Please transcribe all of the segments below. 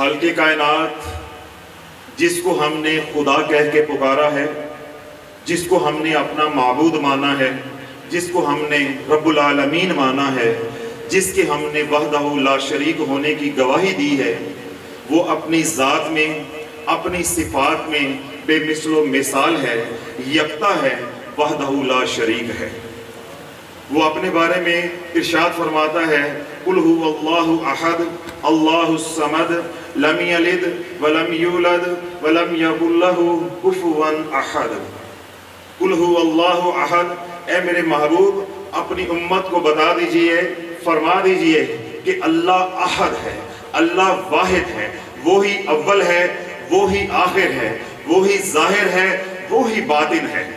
خالق کائنات جس کو ہم نے خدا کہہ کے پکارا ہے، جس کو ہم نے اپنا معبود مانا ہے، جس کو ہم نے رب العالمین مانا ہے، جس کے ہم نے وحدہ لا شریک ہونے کی گواہی دی ہے، وہ اپنی ذات میں، اپنی صفات میں بے مثل و مثال ہے، یکتا ہے، وحدہ لا شریک ہے۔ وہ اپنے بارے میں ارشاد فرماتا ہے قُلْ هُوَ اللَّهُ أَحَدٌ اللَّهُ الصَّمَدُ لَمْ يَلِدْ وَلَمْ يُولَدْ وَلَمْ يَكُنْ لَهُ كُفُوًا أَحَدٌ۔ قُلْ هُوَ اللَّهُ أَحَدٌ، اے میرے محبوب اپنی امت کو بتا دیجئے، فرما دیجئے کہ اللہ احد ہے، اللہ واحد ہے، وہی اول ہے، وہی آخر ہے، وہی ظاہر ہے، وہی باطن ہے۔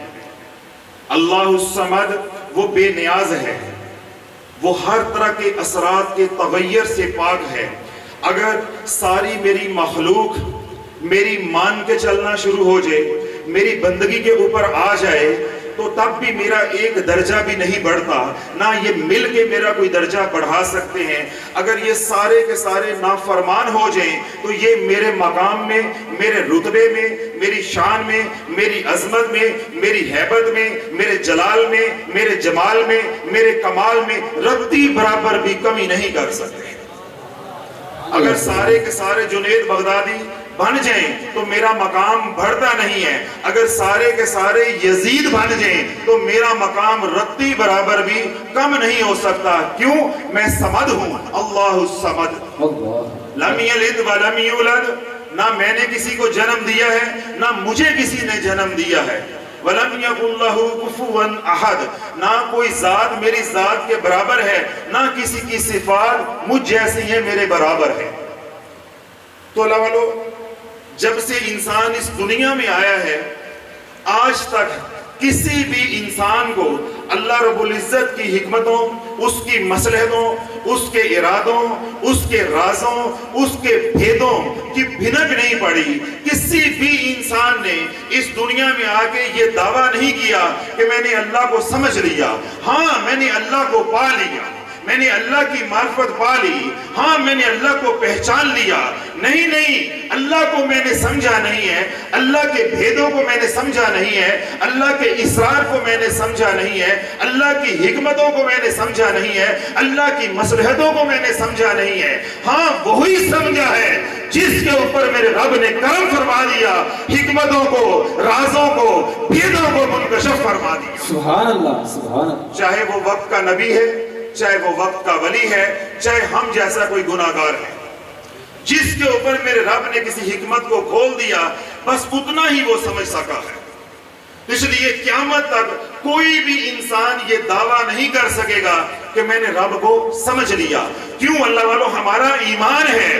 اللہ الصمد، وہ بے نیاز ہے، وہ ہر طرح کے اثرات کے تغیر سے پاک ہے۔ اگر ساری میری مخلوق میری مان کے چلنا شروع ہو جائے، میری بندگی کے اوپر آ جائے، تو تب بھی میرا ایک درجہ بھی نہیں بڑھتا، نہ یہ مل کے میرا کوئی درجہ بڑھا سکتے ہیں۔ اگر یہ سارے کے سارے نافرمان ہو جائیں تو یہ میرے مقام میں، میرے رتبے میں، میری شان میں، میری عظمت میں، میری ہیبت میں، میرے جلال میں، میرے جمال میں، میرے کمال میں رتی برابر بھی کمی نہیں کر سکتے۔ اگر سارے کے سارے جنید بغدادی بن جائیں تو میرا مقام بڑھتا نہیں ہے، اگر سارے کے سارے یزید بن جائیں تو میرا مقام رتی برابر بھی کم نہیں ہو سکتا۔ کیوں؟ میں صمد ہوں، اللہ الصمد، لم یلد ولم یولد، نہ میں نے کسی کو جنم دیا ہے نہ مجھے کسی نے جنم دیا ہے، وَلَمْ يَكُنْ لَهُ كُفُوًا أَحَدٌ، نہ کوئی ذات میری ذات کے برابر ہے، نہ کسی کی صفات مجھ جیسی ہیں میرے برابر ہے۔ تو اللہ والو، جب سے انسان اس دنیا میں آیا ہے آج تک کسی بھی انسان کو اللہ رب العزت کی حکمتوں، اس کی مصلحتوں، اس کے ارادوں، اس کے رازوں، اس کے بھیدوں کی بھنک نہیں پڑی۔ کسی بھی انسان نے اس دنیا میں آ کے یہ دعویٰ نہیں کیا کہ میں نے اللہ کو سمجھ لیا، ہاں میں نے اللہ کو پا لیا، میں نے اللہ کی معرفت پا لی، ہاں میں نے اللہ کو پہچان لیا۔ نہیں نہیں، اللہ کو میں نے سمجھا نہیں ہے، اللہ کے بھیدوں کو میں نے سمجھا نہیں ہے، اللہ کے اسرار کو میں نے سمجھا نہیں ہے، اللہ کی حکمتوں کو میں نے سمجھا نہیں ہے، اللہ کی مصلحتوں کو میں نے سمجھا نہیں ہے۔ ہاں وہی سمجھا ہے جس کے اوپر میرے رب نے کرم فرما دیا، حکمتوں کو، رازوں کو، بھیدوں کو منکشف فرما دیا۔ سبحان اللہ، سبحان اللہ۔ چاہے وہ وقت کا نبی ہے، چاہے وہ وقت کا ولی ہے، چاہے ہم جیسا کوئی گناہگار ہے، جس کے اوپر میرے رب نے کسی حکمت کو کھول دیا بس اتنا ہی وہ سمجھ سکا ہے۔ اس لیے قیامت تک کوئی بھی انسان یہ دعویٰ نہیں کر سکے گا کہ میں نے رب کو سمجھ لیا۔ کیوں اللہ والو؟ ہمارا ایمان ہے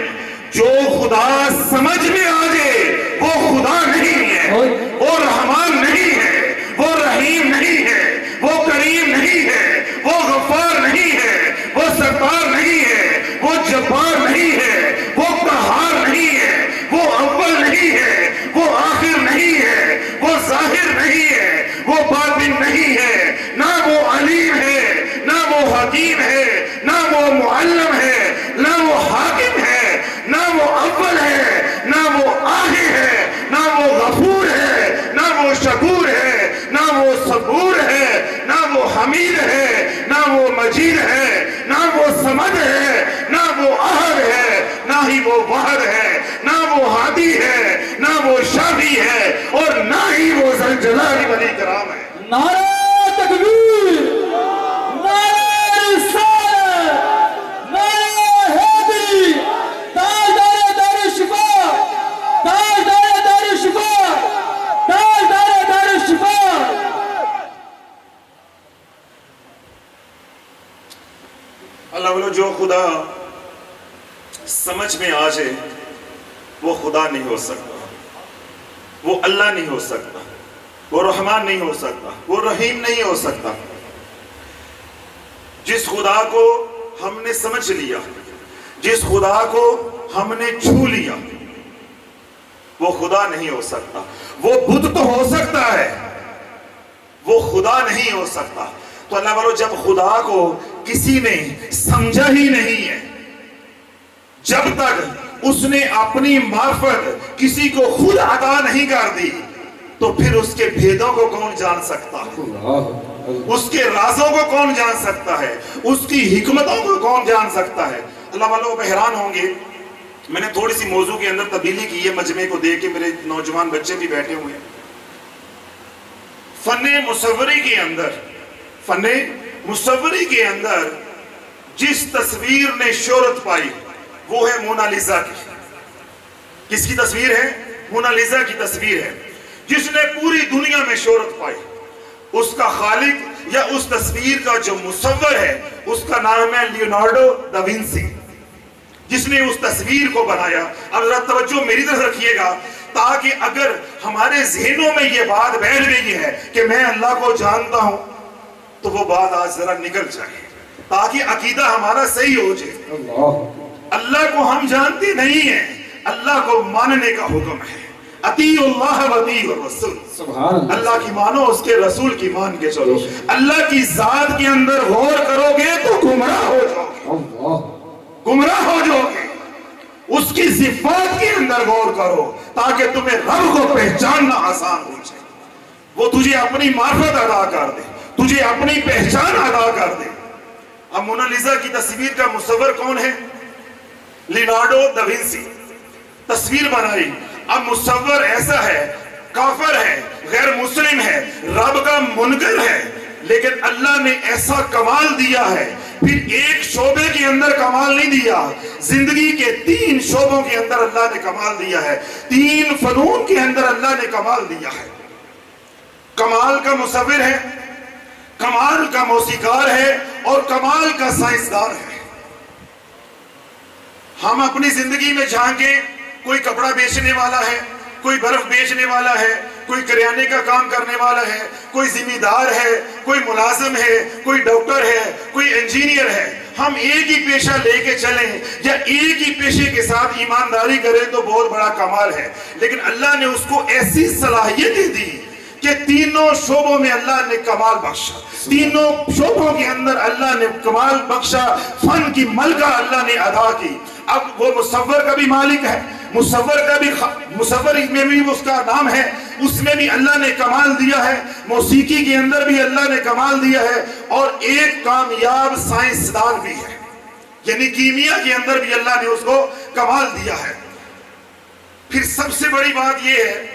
جو خدا سمجھ میں آ جائے وہ خدا نہیں ہے، وہ رحمان نہیں ہے، وہ رحیم نہیں ہے، وہ کریم نہیں ہے، وہ غفار نہیں ہے، وہ ستار نہیں ہے، وہ جبار نہیں ہے، وہ قہار نہیں ہے، وہ اول نہیں ہے، وہ آخر نہیں ہے، وہ ظاہر نہیں ہے، وہ باطن نہیں ہے، نہ وہ علیم ہے، نہ وہ حکیم ہے، نہ وہ معلم ہے، نہ وہ حاکم ہے، نہ وہ اول ہے، نہ وہ آخر ہے، نہ وہ غفور ہے، نہ وہ شکور ہے، نہ وہ صبور ہے، نہ وہ حمید ہے، نہ وہ مجید ہے، نہ وہ سمد ہے، نہ وہ احد ہے، نہ ہی وہ واحد ہے، نہ وہ ہادی ہے، نہ وہ شافی ہے، اور نہ ہی وہ ذوالجلال والاکرام ہے۔ نعرہ تکبیر، نعرہ رسالت، نعرہ حیدری، تاجدار دار شفا، تاجدار دار شفا، تاجدار دار شفا۔ اللہ والو، جو خدا سمجھ میں آ جائے وہ خدا نہیں ہو سکتا، وہ اللہ نہیں ہو سکتا، وہ رحمان نہیں ہو سکتا، وہ رحیم نہیں ہو سکتا۔ جس خدا کو ہم نے سمجھ لیا، جس خدا کو ہم نے چھو لیا، وہ خدا نہیں ہو سکتا۔ وہ بت تو ہو سکتا ہے، وہ خدا نہیں ہو سکتا۔ تو اللہ والو، جب خدا کو کسی نے سمجھا ہی نہیں ہے، جب تک اس نے اپنی معرفت کسی کو خود عطا نہیں کر دی تو پھر اس کے بھیدوں کو کون جان سکتا ہے؟ اس کے رازوں کو کون جان سکتا ہے؟ اس کی حکمتوں کو کون جان سکتا ہے؟ اللہ والوں کو حیران ہوں گے، میں نے تھوڑی سی موضوع کے اندر تبدیلی کی ہے، مجمع کو دیکھ کے میرے نوجوان بچے بھی بیٹھے ہوئے ہیں۔ فن مصوری کے اندر جس تصویر نے شہرت پائی وہ ہے مونالیزا کی۔ کس کی تصویر ہے؟ مونالیزا کی تصویر ہے، جس نے پوری دنیا میں شہرت پائی۔ اس کا خالق یا اس تصویر کا جو مصور ہے اس کا نام ہے لیونارڈو دا وینسی، جس نے اس تصویر کو بنایا۔ اب ذرا توجہ میری طرف رکھیے گا تاکہ اگر ہمارے ذہنوں میں یہ بات بیٹھ گئی ہے کہ میں اللہ کو جانتا ہوں تو وہ بات آج ذرا نکل جائے، تاکہ عقیدہ ہمارا صحیح ہو جائے۔ اللہ کو ہم جانتے نہیں ہیں، اللہ کو ماننے کا حکم ہے، اطیع اللہ و اطیع الرسول، اللہ کی مانو، اس کے رسول کی مان کے چلو۔ اللہ کی ذات کے اندر غور کرو گے تو گمراہ ہو جاؤ گے، گمراہ ہو جاؤ گے۔ اس کی صفات کے اندر غور کرو تاکہ تمہیں رب کو پہچاننا آسان ہو جائے۔ وہ تجھے اپنی معرفت عطا کر دے، تجھے اپنی پہچان عطا کر دے۔ اب مونالیزا کی تصویر کا مصور کون ہے؟ لیونارڈو دا وینسی۔ تصویر بنائی، اب مصور ایسا ہے، کافر ہے، غیر مسلم ہے، رب کا منکر ہے، لیکن اللہ نے ایسا کمال دیا ہے۔ پھر ایک شعبے کے اندر کمال نہیں دیا، زندگی کے 3 شعبوں کے اندر اللہ نے کمال دیا ہے، 3 فنون کے اندر اللہ نے کمال دیا ہے۔ کمال کا مصور ہے، کمال کا موسیقار ہے، اور کمال کا سائنسدان ہے۔ ہم اپنی زندگی میں جھانکیں، کوئی کپڑا بیچنے والا ہے، کوئی برف بیچنے والا ہے، کوئی کریانے کا کام کرنے والا ہے، کوئی ذمہ دار ہے، کوئی ملازم ہے، کوئی ڈاکٹر ہے، کوئی انجینئر ہے۔ ہم ایک ہی پیشہ لے کے چلیں یا ایک ہی پیشے کے ساتھ ایمانداری کریں تو بہت بڑا کمال ہے، لیکن اللہ نے اس کو ایسی صلاحیتیں دی کہ تینوں شعبوں میں اللہ نے کمال بخشا، تینوں شعبوں کے اندر اللہ نے کمال بخشا، فن کی ملکہ اللہ نے ادا کی۔ اب وہ مصور کا بھی مالک ہے، مصور کا بھی مصور میں بھی اس کا نام ہے، اس میں بھی اللہ نے کمال دیا ہے، موسیقی کے اندر بھی اللہ نے کمال دیا ہے، اور ایک کامیاب سائنسدان بھی ہے، یعنی کیمیا کے اندر بھی اللہ نے اس کو کمال دیا ہے۔ پھر سب سے بڑی بات یہ ہے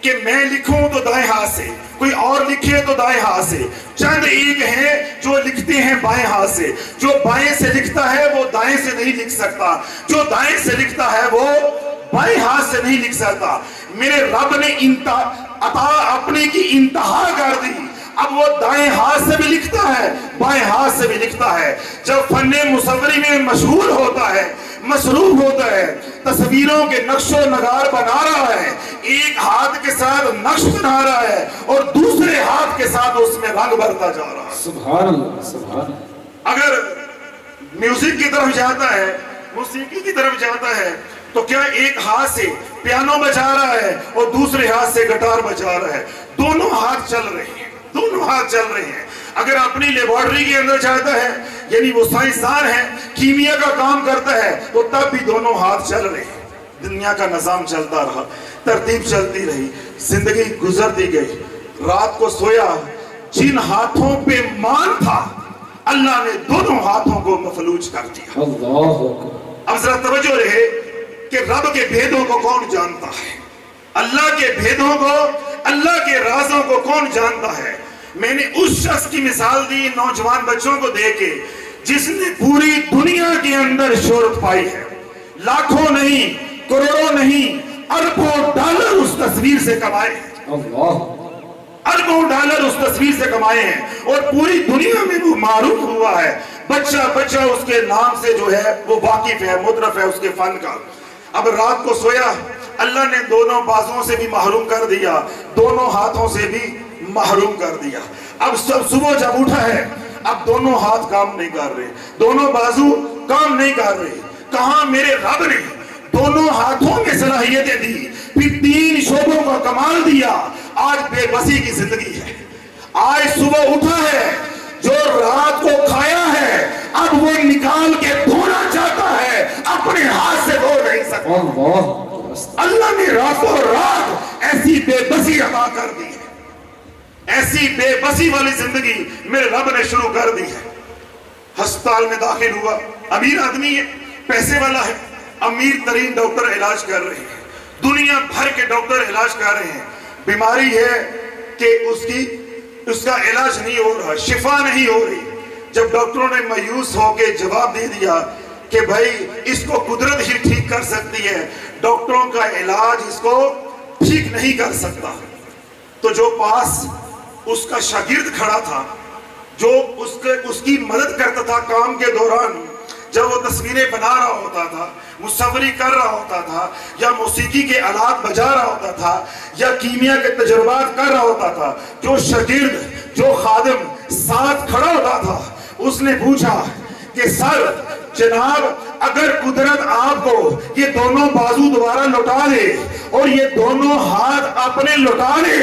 کہ میں لکھوں تو دائیں ہاتھ سے، کوئی اور لکھے تو دائیں ہاتھ سے، چند ایک ہیں جو لکھتے ہیں بائیں ہاتھ سے۔ جو بائیں سے لکھتا ہے وہ دائیں سے نہیں لکھ سکتا، جو دائیں سے لکھتا ہے وہ بائیں ہاتھ سے نہیں لکھ سکتا۔ میرے رب نے عطا اپنے کی انتہا کر دی، اب وہ دائیں ہاتھ سے بھی لکھتا ہے، بائیں ہاتھ سے بھی لکھتا ہے۔ جب فن مصوری میں مشغول ہوتا ہے، مصروف ہوتا ہے، تصویروں کے نقش و نگار بنا رہا ہے، ایک ہاتھ کے ساتھ نقش بنا رہا ہے اور دوسرے ہاتھ کے ساتھ اس میں رنگ بھرتا جا رہا ہے۔ سبحان اللہ، سبحان اللہ۔ اگر میوزک کی طرف جاتا ہے، موسیقی کی طرف جاتا ہے، تو کیا ایک ہاتھ سے پیانو بجا رہا ہے اور دوسرے ہاتھ سے گٹار بجا رہا ہے؟ دونوں ہاتھ چل رہے ہیں، دونوں ہاتھ چل رہے ہیں۔ اگر اپنی لیبارٹری کے اندر جاتا ہے، یعنی وہ سائنسدان ہے، کیمیا کا کام کرتا ہے، تو تب بھی دونوں ہاتھ چل رہے ہیں۔ دنیا کا نظام چلتا رہا، ترتیب چلتی رہی، زندگی گزرتی گئی۔ رات کو سویا، جن ہاتھوں پہ مان تھا اللہ نے دونوں ہاتھوں کو مفلوج کر دیا۔ اب ذرا توجہ رہے کہ رب کے بھیدوں کو کون جانتا ہے، اللہ کے بھیدوں کو، اللہ کے رازوں کو کون جانتا ہے۔ میں نے اس شخص کی مثال دی نوجوان بچوں کو دے کے جس نے پوری دنیا کے اندر شہرت پائی ہے، لاکھوں نہیں، کروڑوں نہیں، اربوں ڈالر اس تصویر سے کمائے ہیں، اربوں ڈالر اس تصویر سے کمائے ہیں، اور پوری دنیا میں وہ معروف ہوا ہے۔ بچہ بچہ اس کے نام سے جو ہے وہ واقف ہے، مترف ہے اس کے فن کا۔ اب رات کو سویا، اللہ نے دونوں بازوں سے بھی محروم کر دیا، دونوں ہاتھوں سے بھی محروم کر دیا۔ اب صبح جب اٹھا ہے، اب دونوں ہاتھ کام نہیں کر رہے، دونوں بازو کام نہیں کر رہے۔ کہاں میرے رب نے دونوں ہاتھوں میں صلاحیتیں دی، پھر 3 شعبوں کا کمال دیا۔ آج بے بسی کی زندگی ہے، آج صبح اٹھا ہے جو رات کو کھایا ہے اب وہ نکال کے دھونا چاہتا ہے، اپنے ہاتھ سے دھو نہیں سکتا۔ اللہ نے راتوں رات ایسی بے بسی عطا کر دی ہے، ایسی بے بسی والی زندگی میرے رب نے شروع کر دی ہے۔ ہسپتال میں داخل ہوا، امیر آدمی ہے، پیسے والا ہے، امیر ترین ڈاکٹر علاج کر رہے ہیں، دنیا بھر کے ڈاکٹر علاج کر رہے ہیں، بیماری ہے کہ اس کا علاج نہیں ہو رہا، شفا نہیں ہو رہی۔ جب ڈاکٹروں نے مایوس ہو کے جواب دے دیا کہ بھائی اس کو قدرت ہی ٹھیک کر سکتی ہے، ڈاکٹروں کا علاج اس کو ٹھیک نہیں کر سکتا، تو جو پاس اس کا شاگرد کھڑا تھا، جو اس کی مدد کرتا تھا کام کے دوران، جب وہ تصویریں بنا رہا ہوتا تھا، مصوری کر رہا ہوتا تھا، یا موسیقی کے آلات بجا رہا ہوتا تھا، یا کیمیا کے تجربات کر رہا ہوتا تھا، جو شاگرد، جو خادم ساتھ کھڑا ہوتا تھا، اس نے پوچھا کہ سر جناب اگر قدرت آپ کو یہ دونوں بازو دوبارہ لوٹا دے اور یہ دونوں ہاتھ اپنے لوٹا دے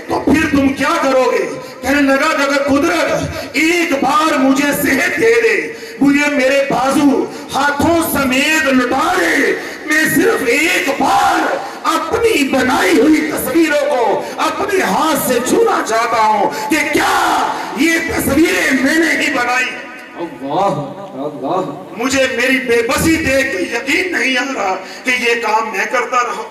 تو پھر تم کیا کرو گے؟ کہنے لگا کہ اگر قدرت ایک بار مجھے صحت دے دے، مجھے میرے بازو ہاتھوں سمیت لوٹا دے، میں صرف ایک بار اپنی بنائی ہوئی تصویروں کو اپنے ہاتھ سے چھونا چاہتا ہوں کہ کیا یہ تصویریں میں نے ہی بنائی؟ مجھے میری بے بسی دیکھ کے یقین نہیں آ رہا کہ یہ کام میں کرتا رہا،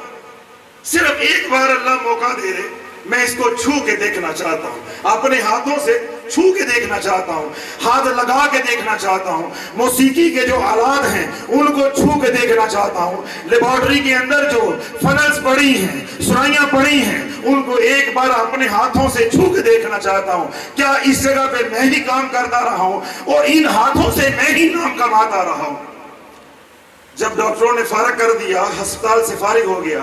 صرف ایک بار اللہ موقع دے دے، میں اس کو چھو کے دیکھنا چاہتا ہوں، اپنے ہاتھوں سے چھو کے دیکھنا چاہتا ہوں، ہاتھ لگا کے دیکھنا چاہتا ہوں، موسیقی کے جو آلات ہیں ان کو چھو کے دیکھنا چاہتا ہوں، لیبارٹری کے اندر جو فنلز پڑی ہیں، سرائیاں پڑی ہیں، ان کو ایک بار اپنے ہاتھوں سے چھو کے دیکھنا چاہتا ہوں، کیا اس جگہ پہ میں ہی کام کرتا رہا ہوں اور ان ہاتھوں سے میں ہی نام کماتا رہا ہوں۔ جب ڈاکٹروں نے فارغ کر دیا، ہسپتال سے فارغ ہو گیا،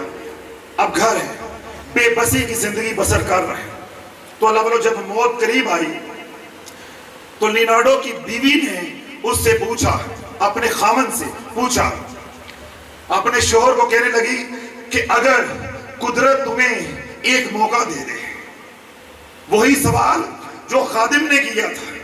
اب گھر ہے، بے بسی کی زندگی بسر کر رہے ہیں، تو اللہ والو جب موت قریب آئی تو لینارڈو کی بیوی نے اس سے پوچھا، اپنے خامن سے پوچھا، اپنے شوہر کو کہنے لگی کہ اگر قدرت تمہیں ایک موقع دے دے، وہی سوال جو خادم نے کیا تھا،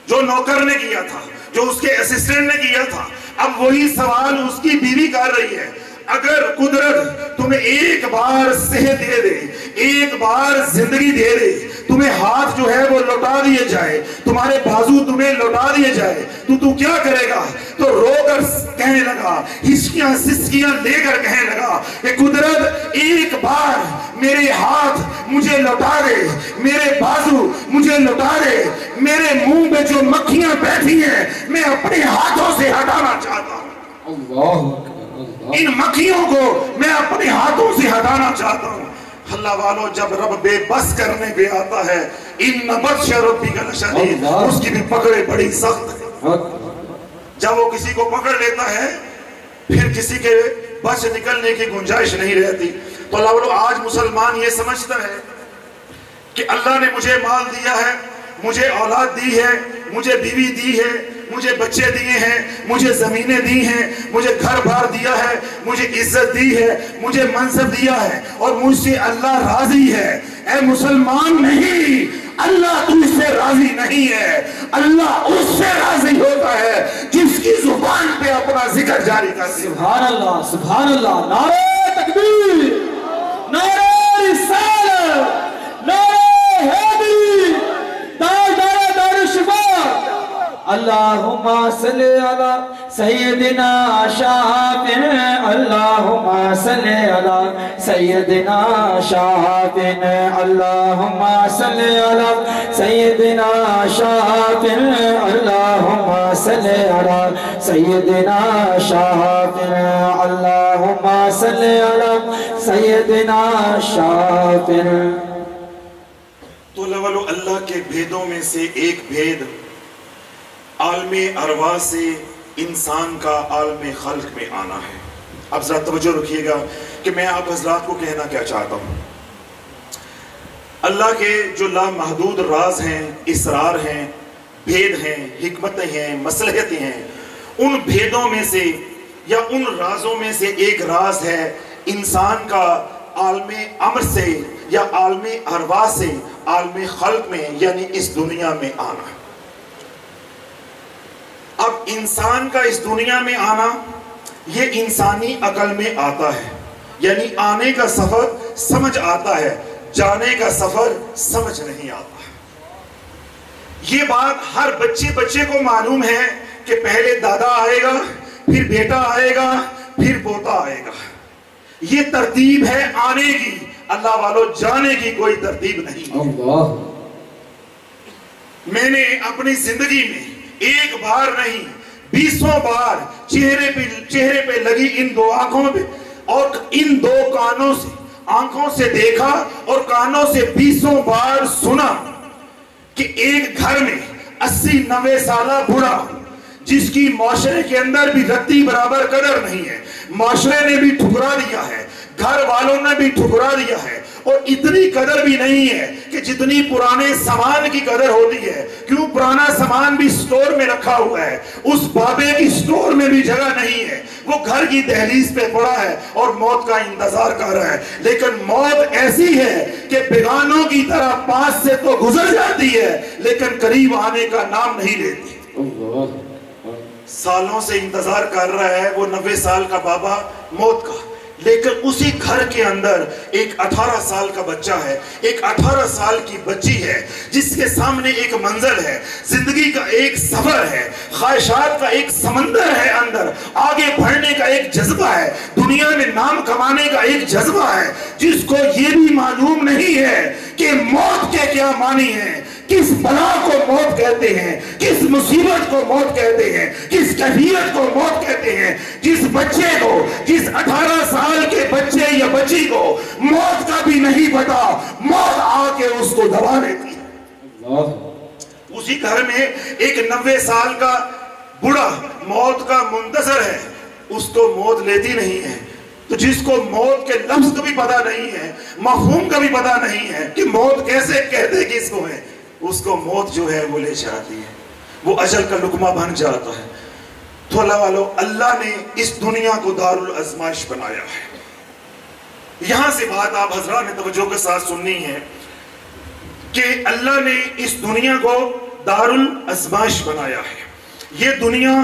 جو نوکر نے کیا تھا، جو اس کے اسسٹنٹ نے کیا تھا، اب وہی سوال اس کی بیوی کر رہی ہے، اگر قدرت تمہیں ایک بار صحت دے دے، ایک بار زندگی دے دے، تمہیں ہاتھ جو ہے وہ لوٹا دیے جائے، تمہارے بازو تمہیں لوٹا دیے جائے، تو کیا کرے گا؟ تو رو کر کہنے لگا، ہچکیاں سسکیاں لے کر کہنے لگا کہ قدرت ایک بار میرے ہاتھ مجھے لوٹا دے، میرے بازو مجھے لوٹا دے، میرے منہ پہ جو مکھیاں بیٹھی ہیں میں اپنے ہاتھوں سے ہٹانا چاہتا ہوں، اللہ ان مکھیوں کو میں اپنے ہاتھوں سے ہٹانا چاہتا ہوں۔ اللہ والو جب رب بے بس کرنے پہ آتا ہے، ان بطش ربک لشدید، اس کی بھی پکڑے بڑی سخت ہے، جب وہ کسی کو پکڑ لیتا ہے پھر کسی کے بچ نکلنے کی گنجائش نہیں رہتی۔ تو اللہ والو آج مسلمان یہ سمجھتا ہے کہ اللہ نے مجھے مال دیا ہے، مجھے اولاد دی ہے، مجھے بیوی دی ہے، مجھے بچے دیے ہیں، مجھے زمینیں دی ہیں، مجھے گھر بار دیا ہے، مجھے عزت دی ہے، مجھے منصب دیا ہے اور مجھ سے اللہ راضی ہے۔ اے مسلمان نہیں، اللہ تجھ سے راضی نہیں ہے، اللہ اس سے راضی ہوتا ہے جس کی زبان پہ اپنا ذکر جاری کر دے۔ سبحان اللہ، سبحان اللہ، نعرہ تکبیر، نعرہ رسالت، نعرہ حیدری، تاجدار دار شفا، اللہم صلی علی سیدنا شافع، اللہم صلی علی سیدنا شافع، اللہم صلی علی سیدنا شافع، اللہم صلی علی سیدنا شافع، اللہم صلی علی سیدنا شافع۔ تو لولو اللہ کے بھیدوں میں سے ایک بھید عالم ارواح سے انسان کا عالم خلق میں آنا ہے۔ اب ذرا توجہ رکھیے گا کہ میں آپ حضرات کو کہنا کیا چاہتا ہوں۔ اللہ کے جو لامحدود راز ہیں، اسرار ہیں، بھید ہیں، حکمتیں ہیں، مصلحتیں ہیں، ان بھیدوں میں سے یا ان رازوں میں سے ایک راز ہے انسان کا عالم امر سے یا عالم ارواح سے عالم خلق میں یعنی اس دنیا میں آنا۔ اب انسان کا اس دنیا میں آنا یہ انسانی عقل میں آتا ہے، یعنی آنے کا سفر سمجھ آتا ہے، جانے کا سفر سمجھ نہیں آتا۔ یہ بات ہر بچے کو معلوم ہے کہ پہلے دادا آئے گا، پھر بیٹا آئے گا، پھر پوتا آئے گا۔ یہ ترتیب ہے آنے کی، اللہ والو جانے کی کوئی ترتیب نہیں۔ اللہ میں نے اپنی زندگی میں ایک بار نہیں 20 بار چہرے پہ لگی ان دو آنکھوں پہ اور ان دو کانوں سے، آنکھوں سے دیکھا اور کانوں سے 20 بار سنا کہ ایک گھر میں 80-90 سالہ بوڑھا جس کی معاشرے کے اندر بھی رتی برابر قدر نہیں ہے، معاشرے نے بھی ٹھکرا دیا ہے، گھر والوں نے بھی ٹھکرا دیا ہے، اور اتنی قدر بھی نہیں ہے کہ جتنی پرانے سامان کی قدر ہوتی ہے، کیوں پرانا سامان بھی سٹور میں رکھا ہوا ہے، اس بابے کی سٹور میں بھی جگہ نہیں ہے، وہ گھر کی دہلیز پہ پڑا ہے اور موت کا انتظار کر رہا ہے۔ لیکن موت ایسی ہے کہ بیگانوں کی طرح پاس سے تو گزر جاتی ہے لیکن قریب آنے کا نام نہیں لیتی۔ اللہ سالوں سے انتظار کر رہا ہے وہ 90 سال کا بابا موت کا، لیکن اسی گھر کے اندر ایک 18 سال کا بچہ ہے، ایک 18 سال کی بچی ہے جس کے سامنے ایک منزل ہے، زندگی کا ایک سفر ہے، خواہشات کا ایک سمندر ہے، اندر آگے بڑھنے کا ایک جذبہ ہے، دنیا میں نام کمانے کا ایک جذبہ ہے، جس کو یہ بھی معلوم نہیں ہے کہ موت کے کیا معنی ہیں، کس بلا کو موت کہتے ہیں، کس مصیبت کو موت کہتے ہیں، کس کیفیت کو موت کہتے ہیں۔ جس بچے کو، جس 18 سال کے بچے یا بچی کو موت کا بھی نہیں پتا، موت آ کے اس کو دبا لیتی ہے۔ اللہ اسی گھر میں ایک 90 سال کا بڑا موت کا منتظر ہے، اس کو موت لیتی نہیں ہے۔ تو جس کو موت کے لفظ کا بھی پتا نہیں ہے، مفہوم کا بھی پتا نہیں ہے کہ موت کیسے کہتے کس کو ہے، اس کو موت جو ہے وہ لے جاتی ہے، وہ اجل کا لقمہ بن جاتا ہے۔ تو اللہ والو، اللہ نے اس دنیا کو دار الازمائش بنایا ہے۔ یہاں سے بات آپ حضرات نے توجہ کے ساتھ سننی ہے کہ اللہ نے اس دنیا کو دار الازمائش بنایا ہے۔ یہ دنیا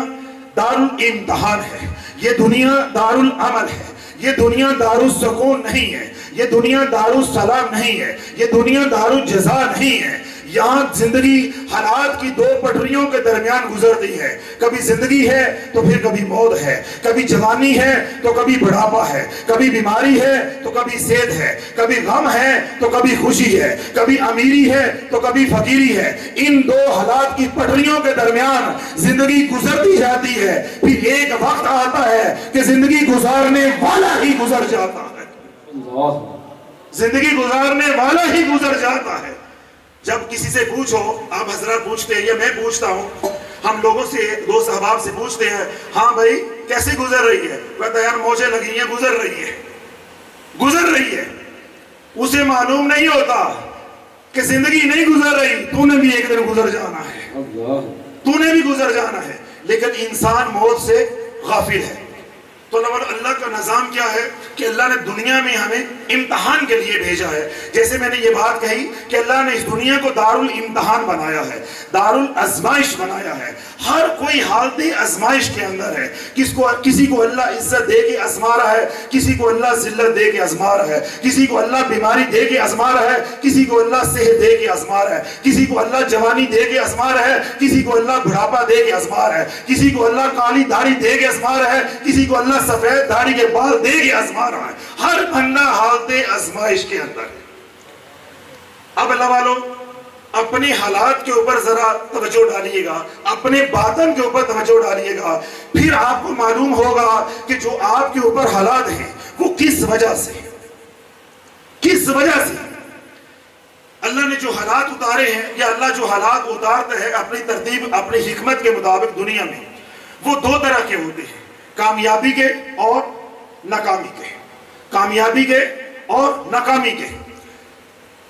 دار الامتحان ہے، یہ دنیا دار العمل ہے، یہ دنیا دار السکون نہیں ہے، یہ دنیا دار السلام نہیں ہے، یہ دنیا دار الجزا نہیں ہے۔ یہاں زندگی حالات کی دو پٹریوں کے درمیان گزرتی ہے، کبھی زندگی ہے تو پھر کبھی موت ہے، کبھی جوانی ہے تو کبھی بڑھاپا ہے، کبھی بیماری ہے تو کبھی صحت ہے، کبھی غم ہے تو کبھی خوشی ہے، کبھی امیری ہے تو کبھی فقیری ہے۔ ان دو حالات کی پٹریوں کے درمیان زندگی گزرتی جاتی ہے، پھر ایک وقت آتا ہے کہ زندگی گزارنے والا ہی گزر جاتا ہے۔ اللہ زندگی گزارنے والا ہی گزر جاتا ہے۔ جب کسی سے پوچھو، آپ حضرات پوچھتے ہیں یا میں پوچھتا ہوں، ہم لوگوں سے دوست احباب سے پوچھتے ہیں، ہاں بھائی کیسے گزر رہی ہے؟ کہتا ہے یار موجیں لگی ہیں، گزر رہی ہے۔ اسے معلوم نہیں ہوتا کہ زندگی نہیں گزر رہی، تو نے بھی ایک دن گزر جانا ہے، اللہ تو نے بھی گزر جانا ہے، لیکن انسان موت سے غافل ہے۔ تو اللہ کا نظام کیا ہے کہ اللہ نے دنیا میں ہمیں امتحان کے لیے بھیجا ہے۔ جیسے میں نے یہ بات کہی کہ اللہ نے اس دنیا کو دار الامتحان بنایا ہے، دار الازمائش بنایا ہے۔ ہر کوئی حالت ازمائش کے اندر ہے، کسی کو اللہ عزت دے کے ازما رہا ہے، کسی کو اللہ ذلت دے کے ازما رہا ہے، کسی کو اللہ بیماری دے کے ازما رہا ہے، کسی کو اللہ صحت دے کے ازما رہا ہے، کسی کو اللہ جوانی دے کے ازما رہا ہے، کسی کو اللہ بڑھاپا دے کے ازما رہا ہے، کسی کو اللہ کالی داڑھی دے کے ازما رہا ہے، کسی کو اللہ سفید داڑھی کے بال دے کے ازما رہا ہے۔ ہر بندہ حالت ازمائش کے اندر ہے۔ اب اللہ والو، اپنے حالات کے اوپر ذرا توجہ ڈالیے گا، اپنے باطن کے اوپر توجہ ڈالیے گا، پھر آپ کو معلوم ہوگا کہ جو آپ کے اوپر حالات ہیں وہ کس وجہ سے اللہ نے جو حالات اتارے ہیں، یا اللہ جو حالات اتارتا ہے اپنی ترتیب، اپنی حکمت کے مطابق دنیا میں، وہ دو طرح کے ہوتے ہیں، کامیابی کے اور ناکامی کے، کامیابی کے اور ناکامی کے۔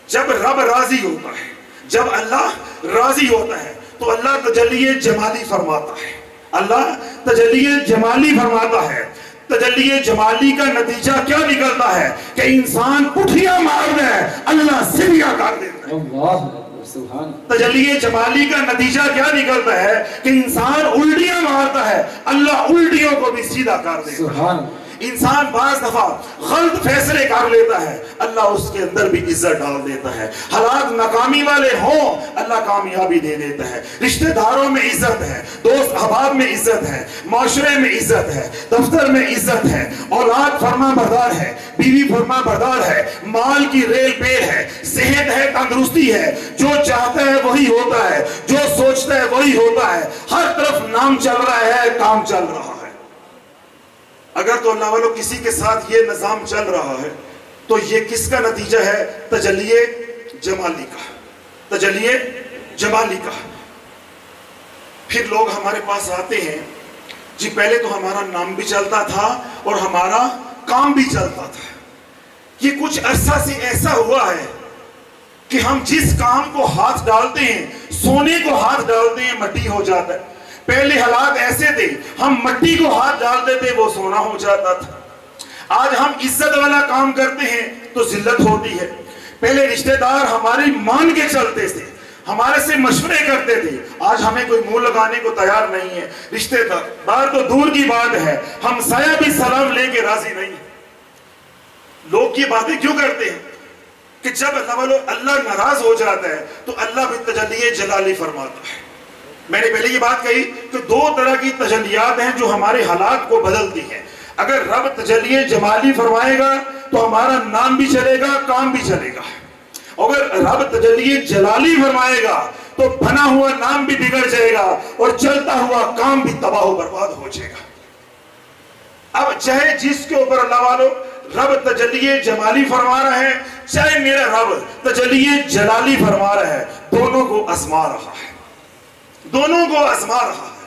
جب رب راضی ہوتا ہے، جب اللہ راضی ہوتا ہے تو اللہ تجلی جمالی فرماتا ہے، اللہ تجلی جمالی فرماتا ہے۔ تجلی جمالی کا نتیجہ کیا نکلتا ہے کہ انسان پٹھیاں مار دے، اللہ سیدھیاں کر دیتا ہے۔ سبحان تجلی جمالی کا نتیجہ کیا نکلتا ہے کہ انسان الٹیاں مارتا ہے، اللہ الٹیوں کو بھی سیدھا کر دیتا ہے۔ سبحان انسان بعض دفعہ غلط فیصلے کر لیتا ہے، اللہ اس کے اندر بھی عزت ڈال دیتا ہے۔ حالات ناکامی والے ہوں، اللہ کامیابی دے دیتا ہے۔ رشتہ داروں میں عزت ہے، دوست احباب میں عزت ہے، معاشرے میں عزت ہے، دفتر میں عزت ہے، اولاد فرما بردار ہے، بیوی فرما بردار ہے، مال کی ریل پیر ہے، صحت ہے، تندرستی ہے، جو چاہتا ہے وہی ہوتا ہے، جو سوچتا ہے وہی ہوتا ہے، ہر طرف نام چل رہا ہے، کام چل رہا ہے۔ اگر تو اللہ والوں کسی کے ساتھ یہ نظام چل رہا ہے تو یہ کس کا نتیجہ ہے؟ تجلی جمالی کا، تجلی جمالی کا۔ پھر لوگ ہمارے پاس آتے ہیں، جی پہلے تو ہمارا نام بھی چلتا تھا اور ہمارا کام بھی چلتا تھا، یہ کچھ عرصہ سے ایسا ہوا ہے کہ ہم جس کام کو ہاتھ ڈالتے ہیں، سونے کو ہاتھ ڈالتے ہیں مٹی ہو جاتا ہے۔ پہلے حالات ایسے تھے، ہم مٹی کو ہاتھ ڈالتے تھے وہ سونا ہو جاتا تھا۔ آج ہم عزت والا کام کرتے ہیں تو ذلت ہوتی ہے۔ پہلے رشتہ دار ہماری مان کے چلتے تھے، ہمارے سے مشورے کرتے تھے، آج ہمیں کوئی منہ لگانے کو تیار نہیں ہے۔ رشتہ دار تو دور کی بات ہے، ہم سایہ بھی سلام لے کے راضی نہیں ہیں۔ لوگ یہ باتیں کیوں کرتے ہیں کہ جب اللہ ناراض ہو جاتا ہے تو اللہ بھی تجلی جلالی فرماتا ہے۔ میں نے پہلے یہ بات کہی کہ دو طرح کی تجلیات ہیں جو ہمارے حالات کو بدلتی ہیں۔ اگر رب تجلی جمالی فرمائے گا تو ہمارا نام بھی چلے گا، کام بھی چلے گا۔ اگر رب تجلی جلالی فرمائے گا تو بنا ہوا نام بھی بگڑ جائے گا اور چلتا ہوا کام بھی تباہ و برباد ہو جائے گا۔ اب چاہے جس کے اوپر اللہ والوں رب تجلی جمالی فرما رہا ہے، چاہے میرا رب تجلی جلالی فرما رہا ہے، دونوں کو آزما رہا ہے، دونوں کو آزما رہا ہے۔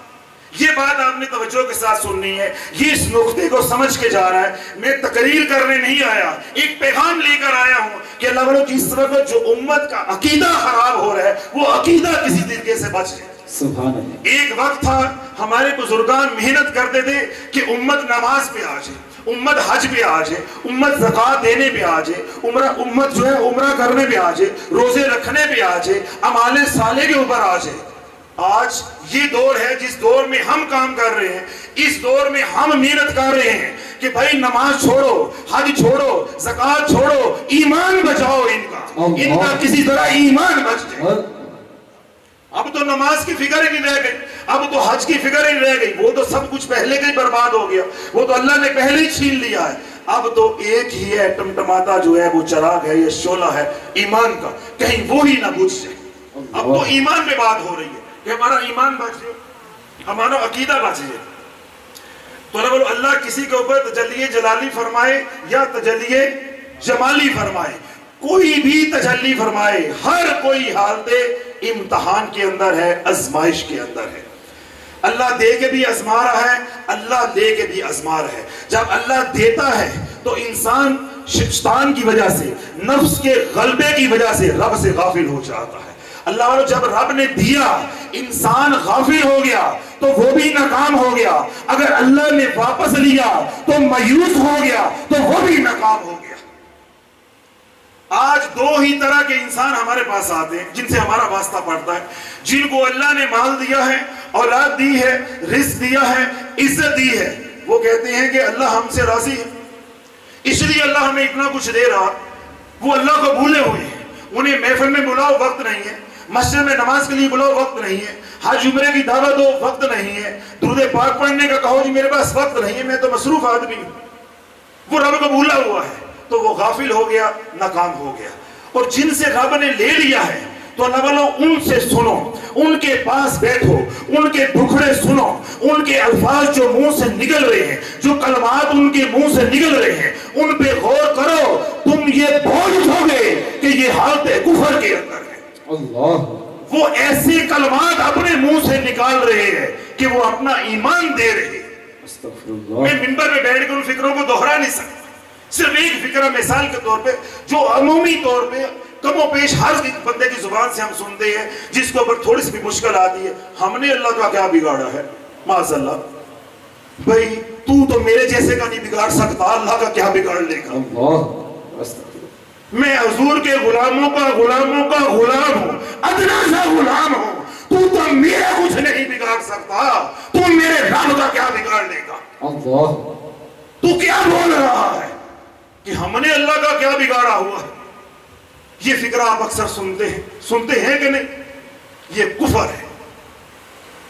یہ بات آپ نے توجہ کے ساتھ سننی ہے، یہ اس نقطے کو سمجھ کے جا رہا ہے۔ میں تقریر کرنے نہیں آیا، ایک پیغام لے کر آیا ہوں کہ اللہ والوں جس وقت جو امت کا عقیدہ خراب ہو رہا ہے وہ عقیدہ کسی طریقے سے بچ جائے۔ سبحان اللہ۔ ایک وقت تھا ہمارے بزرگان محنت کرتے تھے کہ امت نماز پہ آ جائے، امت حج پہ آ جائے، امت زکوٰۃ دینے پہ آ جائے، امت جو ہے عمرہ کرنے پہ آ جائے، روزے رکھنے پہ آ جائے، اعمال صالح کے اوپر آ جائے۔ آج یہ دور ہے جس دور میں ہم کام کر رہے ہیں، اس دور میں ہم محنت کر رہے ہیں کہ بھائی نماز چھوڑو، حج چھوڑو، زکوٰۃ چھوڑو، ایمان بچاؤ ان کا کسی طرح ایمان بچ جائے۔ اب تو نماز کی فکر ہی نہیں رہ گئی، اب تو حج کی فکر ہی نہیں رہ گئی، وہ تو سب کچھ پہلے کے برباد ہو گیا، وہ تو اللہ نے پہلے ہی چھین لیا ہے۔ اب تو ایک ہی ہے ٹمٹماتا جو ہے وہ چراغ ہے، یہ شعلہ ہے ایمان کا، کہیں وہ ہی نہ بجھ جائے۔ اب تو ایمان میں بات ہو رہی ہے کہ ہمارا ایمان بچ جائے، ہمارا عقیدہ بچ جائے۔ تو اللہ کسی کے اوپر تجلی جلالی فرمائے یا تجلی جمالی فرمائے، کوئی بھی تجلی فرمائے، ہر کوئی حالت امتحان کے اندر ہے، آزمائش کے اندر ہے۔ اللہ دے کے بھی آزما رہا ہے، اللہ لے کے بھی آزما رہا ہے۔ جب اللہ دیتا ہے تو انسان شیطان کی وجہ سے، نفس کے غلبے کی وجہ سے رب سے غافل ہو جاتا ہے۔ اللہ والوں جب رب نے دیا انسان غافل ہو گیا تو وہ بھی ناکام ہو گیا، اگر اللہ نے واپس لیا تو مایوس ہو گیا تو وہ بھی ناکام ہو گیا۔ آج دو ہی طرح کے انسان ہمارے پاس آتے ہیں جن سے ہمارا واسطہ پڑتا ہے، جن کو اللہ نے مال دیا ہے، اولاد دی ہے، رزق دیا ہے، عزت دی ہے، وہ کہتے ہیں کہ اللہ ہم سے راضی ہے، اس لیے اللہ ہمیں اتنا کچھ دے رہا۔ وہ اللہ کو بھولے ہوئے ہیں، انہیں محفل میں بلاؤ وقت نہیں ہے، مسجد میں نماز کے لیے بلاؤ وقت نہیں ہے، حج عمرے کی دعوت دو وقت نہیں ہے، درود پاک پڑھنے کا کہو جی میرے پاس وقت نہیں ہے، میں تو مصروف آدمی ہوں۔ وہ رب کو بھولا ہوا ہے تو وہ غافل ہو گیا، ناکام ہو گیا۔ اور جن سے رب نے لے لیا ہے تو اللہ والوں ان سے سنو، ان کے پاس بیٹھو، ان کے دکھڑے سنو، ان کے الفاظ جو منہ سے نکل رہے ہیں، جو کلمات ان کے منہ سے نکل رہے ہیں، ان پہ غور کرو، تم یہ بول اٹھو گے کہ یہ حالت کفر کے اندر ہے۔ اللہ، وہ ایسے کلمات اپنے منہ سے نکال رہے ہیں کہ وہ اپنا ایمان دے رہے ہیں۔ میں منبر میں بیٹھ کر ان فکروں کو دہرا نہیں سکتا، صرف ایک فکرہ مثال کے طور پہ جو عمومی طور پہ کم و بیش ہر بندے کی زبان سے ہم سنتے ہیں، جس کے اوپر تھوڑی سی بھی مشکل آتی ہے، ہم نے اللہ کا کیا بگاڑا ہے؟ معاذ اللہ، بھئی تو میرے جیسے کا نہیں بگاڑ سکتا، اللہ کا کیا بگاڑ لے گا؟ میں حضور کے غلاموں کا غلام ہوں، ادنا سا غلام ہوں، تو میرا کچھ نہیں بگاڑ سکتا، تو میرے رب کا کیا بگاڑ لے گا؟ اللہ، تو کیا بول رہا ہے کہ ہم نے اللہ کا کیا بگاڑا ہوا ہے؟ یہ فکرہ آپ اکثر سنتے ہیں کہ نہیں؟ یہ کفر ہے۔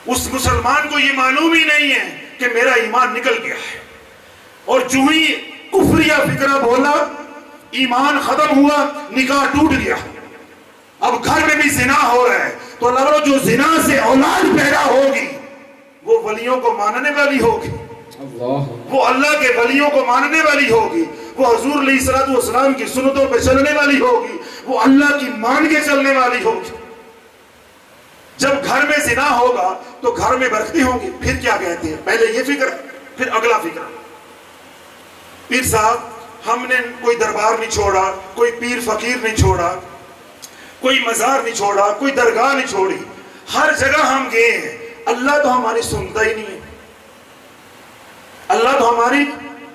اس مسلمان کو یہ معلوم ہی نہیں ہے کہ میرا ایمان نکل گیا ہے، اور جو ہی کفریہ فکرہ بولا ایمان ختم ہوا، نکاح ٹوٹ گیا۔ اب گھر میں بھی زنا ہو رہا ہے تو اللہ تعالیٰ جو زنا سے اولاد پیدا ہوگی وہ ولیوں کو ماننے والی ہوگی، وہ اللہ کے ولیوں کو ماننے والی ہوگی، وہ حضور علیہ السلام کی سنتوں پہ چلنے والی ہوگی، وہ اللہ کی مان کے چلنے والی ہوگی۔ جب گھر میں زنا ہوگا تو گھر میں برکتیں ہوں گی۔ پھر کیا کہتے ہیں؟ پہلے یہ فکر، پھر اگلا فکر، پیر صاحب ہم نے کوئی دربار نہیں چھوڑا، کوئی پیر فقیر نہیں چھوڑا، کوئی مزار نہیں چھوڑا، کوئی درگاہ نہیں چھوڑی، ہر جگہ ہم گئے ہیں، اللہ تو ہماری سنتا ہی نہیں ہے، اللہ تو ہماری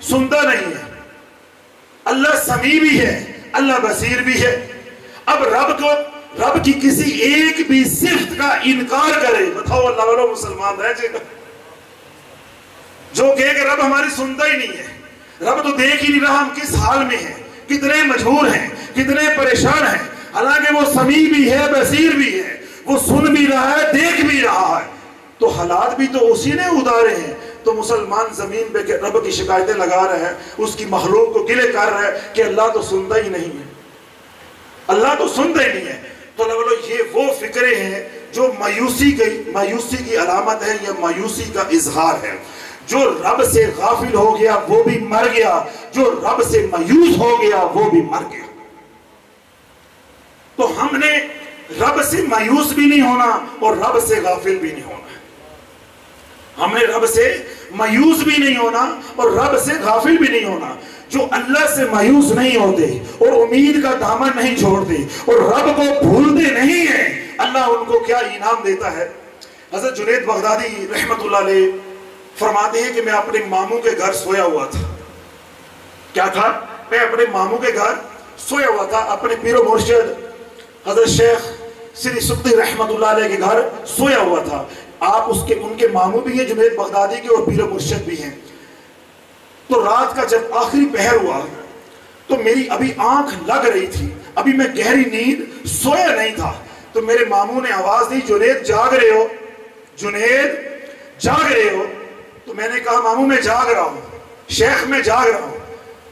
سنتا نہیں ہے۔ اللہ سمیع بھی ہے، اللہ بصیر بھی ہے۔ اب رب کی کسی ایک بھی صفت کا انکار کرے، بتاؤ اللہ والوں مسلمان رہ جائے گا؟ جو کہے کہ رب ہماری سنتا ہی نہیں ہے، رب تو دیکھ ہی نہیں رہا ہم کس حال میں ہیں، کتنے مجبور ہیں، کتنے پریشان ہیں، حالانکہ وہ سمیع بھی ہے، بصیر بھی ہے، وہ سن بھی رہا ہے، دیکھ بھی رہا ہے، تو حالات بھی تو اسی نے اتارے ہیں۔ تو مسلمان زمین پہ رب کی شکایتیں لگا رہے ہیں، اس کی مخلوق کو گلے کر رہے ہیں کہ اللہ تو سنتا ہی نہیں ہے، اللہ تو سنتا ہی نہیں ہے۔ تو اللہ بولو یہ وہ فکرے ہیں جو مایوسی کی علامت ہے، یا مایوسی کا اظہار ہے۔ جو رب سے غافل ہو گیا وہ بھی مر گیا، جو رب سے مایوس ہو گیا وہ بھی مر گیا۔ تو ہم نے رب سے مایوس بھی نہیں ہونا اور رب سے غافل بھی نہیں ہونا، ہم نے رب سے مایوس بھی نہیں ہونا اور رب سے غافل بھی نہیں ہونا۔ جو اللہ سے مایوس نہیں ہوتے اور امید کا دامن نہیں چھوڑتے اور رب کو بھولتے نہیں ہیں، اللہ ان کو کیا انعام دیتا ہے۔ حضرت جنید بغدادی رحمت اللہ علیہ فرماتے ہیں کہ میں اپنے ماموں کے گھر سویا ہوا تھا۔ کیا تھا؟ میں اپنے ماموں کے گھر سویا ہوا تھا، اپنے پیر و مرشد حضرت شیخ سری سبتی رحمت اللہ علیہ کے گھر سویا ہوا تھا۔ آپ ان کے ماموں بھی ہیں، جنید بغدادی کے، اور پیر و مرشد بھی ہیں۔ تو رات کا جب آخری پہر ہوا تو میری ابھی آنکھ لگ رہی تھی، ابھی میں گہری نیند سویا نہیں تھا، تو میرے ماموں نے آواز دی، جنید جاگ رہے ہو، جنید جاگ رہے ہو؟ تو میں نے کہا ماموں میں جاگ رہا ہوں، شیخ میں جاگ رہا ہوں۔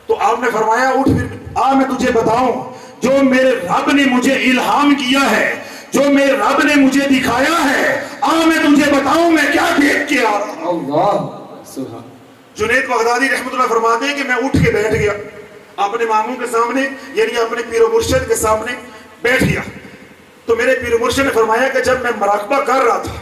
تو آپ نے فرمایا اٹھ، پھر آ میں تجھے بتاؤں جو میرے رب نے مجھے الہام کیا ہے، جو میرے رب نے مجھے دکھایا ہے، آ میں تجھے بتاؤں میں کیا دیکھ کے آ رہا ہوں۔ اللہ سبحان۔ جنید بغدادی رحمت اللہ فرماتے ہیں کہ میں اٹھ کے بیٹھ گیا اپنے ماموں کے سامنے، یعنی اپنے پیر و مرشد کے سامنے بیٹھ گیا۔ تو میرے پیر و مرشد نے فرمایا کہ جب میں مراقبہ کر رہا تھا،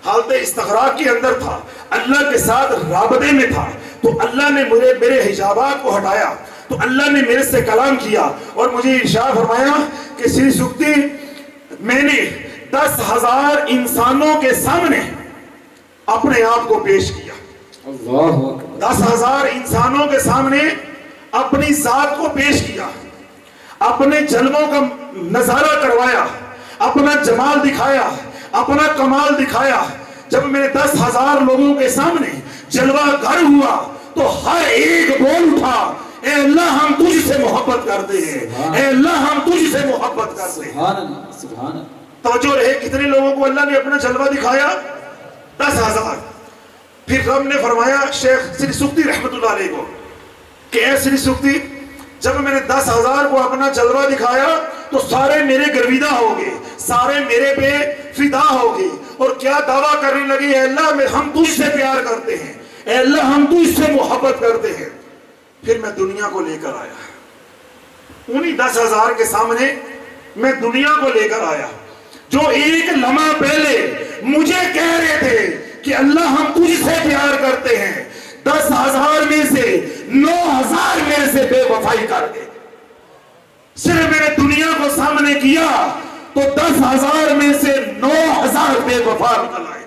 حالت استغراق کے اندر تھا، اللہ کے ساتھ رابطے میں تھا، تو اللہ نے میرے حجابات کو ہٹایا، تو اللہ نے میرے سے کلام کیا اور مجھے ارشاد فرمایا کہ سری سکتی میں نے 10,000 انسانوں کے سامنے اپنے آپ کو پیش کیا، 10,000 انسانوں کے سامنے اپنی ذات کو پیش کیا، اپنے جلووں کا نظارہ کروایا، اپنا جمال دکھایا، اپنا کمال دکھایا۔ جب میں نے 10,000 لوگوں کے سامنے جلوہ گر ہوا تو ہر ایک بول اٹھا، اے اللہ ہم تجھ سے محبت کرتے ہیں، اے اللہ ہم تجھ سے محبت کرتے ہیں۔ سبحان اللہ سبحان اللہ۔ توجہ رہے کتنے لوگوں کو اللہ نے اپنا جلوہ دکھایا؟ 10,000۔ پھر رب نے فرمایا شیخ سری سکتی رحمت اللہ علیہ کو کہ اے سری سکتی، جب میں نے 10,000 کو اپنا جلوہ دکھایا تو سارے میرے گرویدہ ہو گئے، سارے میرے پہ فدا ہو گئے، اور کیا دعویٰ کرنے لگے، اے اللہ ہم تجھ سے پیار کرتے ہیں، اے اللہ ہم تجھ سے محبت کرتے ہیں۔ پھر میں دنیا کو لے کر آیا، انہی 10,000 کے سامنے میں دنیا کو لے کر آیا، جو ایک لمحہ پہلے مجھے کہہ رہے تھے کہ اللہ ہم تجھ سے پیار کرتے ہیں، 10,000 میں سے 9,000 میں سے بے وفائی کر گئے۔ صرف میں نے دنیا کو سامنے کیا تو 10,000 میں سے 9,000 بے وفا نکل آئے۔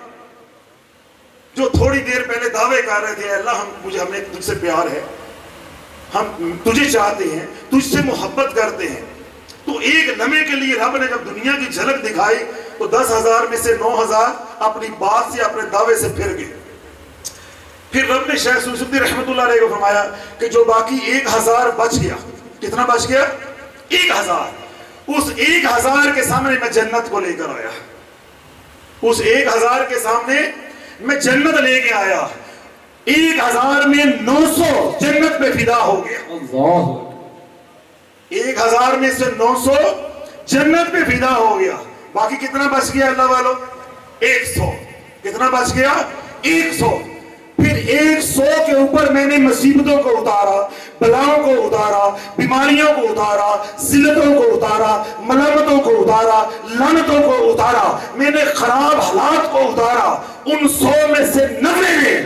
جو تھوڑی دیر پہلے دعوے کر رہے تھے اللہ ہمیں تجھ سے پیار ہے، ہم تجھے چاہتے ہیں، تجھ سے محبت کرتے ہیں، تو ایک لمحے کے لیے رب نے جب دنیا کی جھلک دکھائی تو 10,000 میں سے 9,000 اپنی بات سے اپنے دعوے سے پھر گئے. پھر رب نے شیخ سوسفی رحمت اللہ علیہ کو فرمایا کہ جو باقی 1,000 بچ گیا. کتنا بچ گیا؟ 1,000. اس 1,000 کے سامنے میں جنت کو لے کر آیا. اس 1,000 کے سامنے میں جنت لے کے آیا. 1,000 میں 900 جنت میں فدا ہو گیا. اللہ 1,000 میں سے 900 جنت میں فدا ہو گیا. باقی کتنا بچ گیا اللہ والو؟ 100. کتنا بچ گیا؟ 100. پھر 100 کے اوپر میں نے مصیبتوں کو اتارا، بلاؤں کو اتارا، بیماریوں کو اتارا، ذلتوں کو اتارا، ملامتوں کو اتارا، لعنتوں کو اتارا، میں نے خراب حالات کو اتارا. ان 100 میں سے 90 نے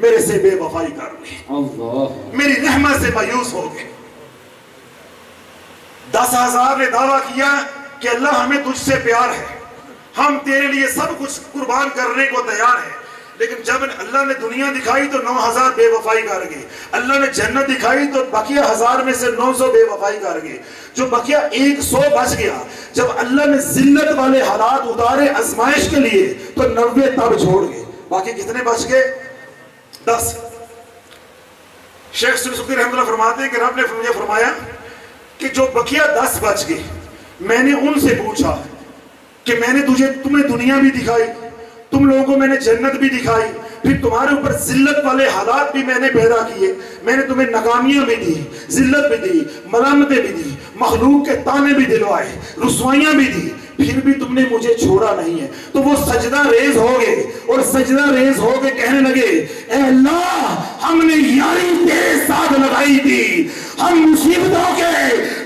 میرے سے بے وفائی کر لی، اللہ میری رحمت سے مایوس ہو گئے. 10,000 نے دعویٰ کیا کہ اللہ ہمیں تجھ سے پیار ہے، ہم تیرے لیے سب کچھ قربان کرنے کو تیار ہیں. لیکن جب اللہ نے دنیا دکھائی تو 9,000 بے وفائی کر گئے. اللہ نے جنت دکھائی تو بقیہ 1,000 میں سے 900 بے وفائی کر گئے. جو بقیہ 100 بچ گیا، جب اللہ نے ذلت والے حالات اتارے آزمائش کے لیے تو 90 تب چھوڑ گئے. باقی کتنے بچ گئے؟ 10. شیخ سوسفی رحمۃ اللہ فرماتے ہیں کہ رب نے مجھے فرمایا کہ جو بقیہ 10 بچ گئے، میں نے ان سے پوچھا کہ میں نے تمہیں دنیا بھی دکھائی، تم لوگوں کو میں نے جنت بھی دکھائی، پھر تمہارے اوپر ذلت والے حالات بھی میں نے پیدا کیے، میں نے تمہیں ناکامیاں بھی دی، ذلت بھی دی، ملامتیں بھی دی، مخلوق کے تانے بھی دلوائے، رسوائیاں بھی دی، پھر بھی تم نے مجھے چھوڑا نہیں ہے. تو وہ سجدہ ریز ہو گئے اور سجدہ ریز ہو کے کہنے لگے اے اللہ ہم نے یاری تیرے ساتھ لگائی تھی، ہم مصیبتوں کے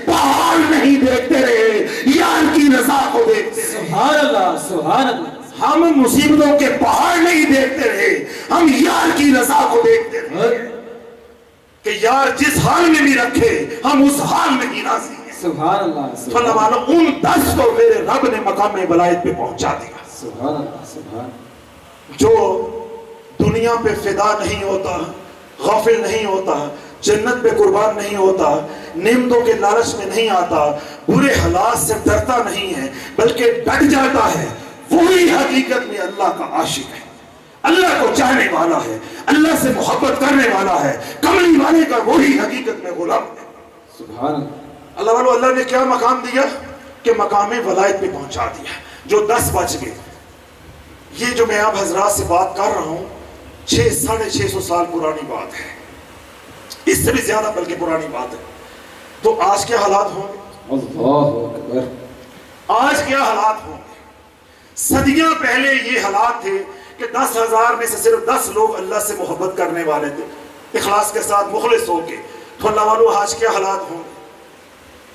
پہاڑ نہیں دیکھتے رہے، یار کی رضا کو دیکھتے رہے. سبحان اللہ سبحان اللہ. ہم مصیبتوں کے پہاڑ نہیں دیکھتے رہے، ہم یار کی رضا کو دیکھتے رہے کہ یار جس حال میں بھی رکھے ہم اس حال میں ہی راضی ہیں. سبحان اللہ تو اللہ والا ان 10 کو میرے رب نے مقام ولایت پہ پہنچا دیا. سبحان اللہ سبحان. جو دنیا پہ فدا نہیں ہوتا، غافل نہیں ہوتا، جنت پہ قربان نہیں ہوتا، نعمتوں کے لالچ میں نہیں آتا، برے حالات سے ڈرتا نہیں ہے بلکہ ڈٹ جاتا ہے، وہی حقیقت میں اللہ کا عاشق ہے، اللہ کو چاہنے والا ہے، اللہ سے محبت کرنے والا ہے. کملی والے کا وہی حقیقت میں غلام ہے. سبحان اللہ. اللہ والو اللہ نے کیا مقام دیا کہ مقام ولایت پہ پہنچا دیا. جو 10 بچ گئے، یہ جو میں آپ حضرات سے بات کر رہا ہوں 600-650 سال پرانی بات ہے، اس سے بھی زیادہ بلکہ پرانی بات ہے. تو آج کیا حالات ہوں گے؟ اللہ اکبر. آج کیا حالات ہوں گے؟ صدیاں پہلے یہ حالات تھے کہ 10,000 میں سے صرف 10 لوگ اللہ سے محبت کرنے والے تھے، اخلاص کے ساتھ مخلص ہو کے. تو اللہ والو آج کیا حالات ہوں گے؟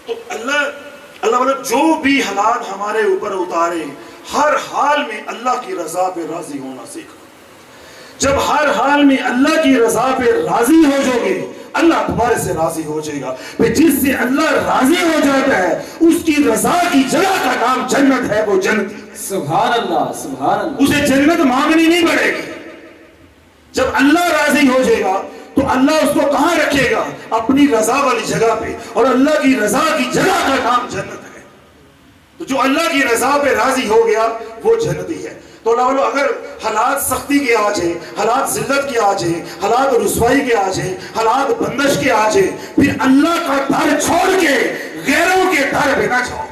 تو اللہ والو جو بھی حالات ہمارے اوپر اتارے، ہر حال میں اللہ کی رضا پہ راضی ہونا سیکھو. جب ہر حال میں اللہ کی رضا پہ راضی ہو جاؤ گے، اللہ تمہارے سے راضی ہو جائے گا. پھر جس سے اللہ راضی ہو جاتا ہے اس کی رضا کی جگہ کا نام جنت ہے، وہ جنتی. سبحان اللہ سبحان اللہ. اسے جنت مانگنی نہیں پڑے گی. جب اللہ راضی ہو جائے گا تو اللہ اس کو کہاں رکھے گا؟ اپنی رضا والی جگہ پہ. اور اللہ کی رضا کی جگہ کا نام جنت ہے. تو جو اللہ کی رضا پہ راضی ہو گیا وہ جنتی ہے. تو اللہ اگر حالات سختی کے آ جائیں، حالات ذلت کے آ جائیں، حالات رسوائی کے آ جائیں، حالات بندش کے آ جائیں، پھر اللہ کا در چھوڑ کے غیروں کے در پہ نہ جاؤ.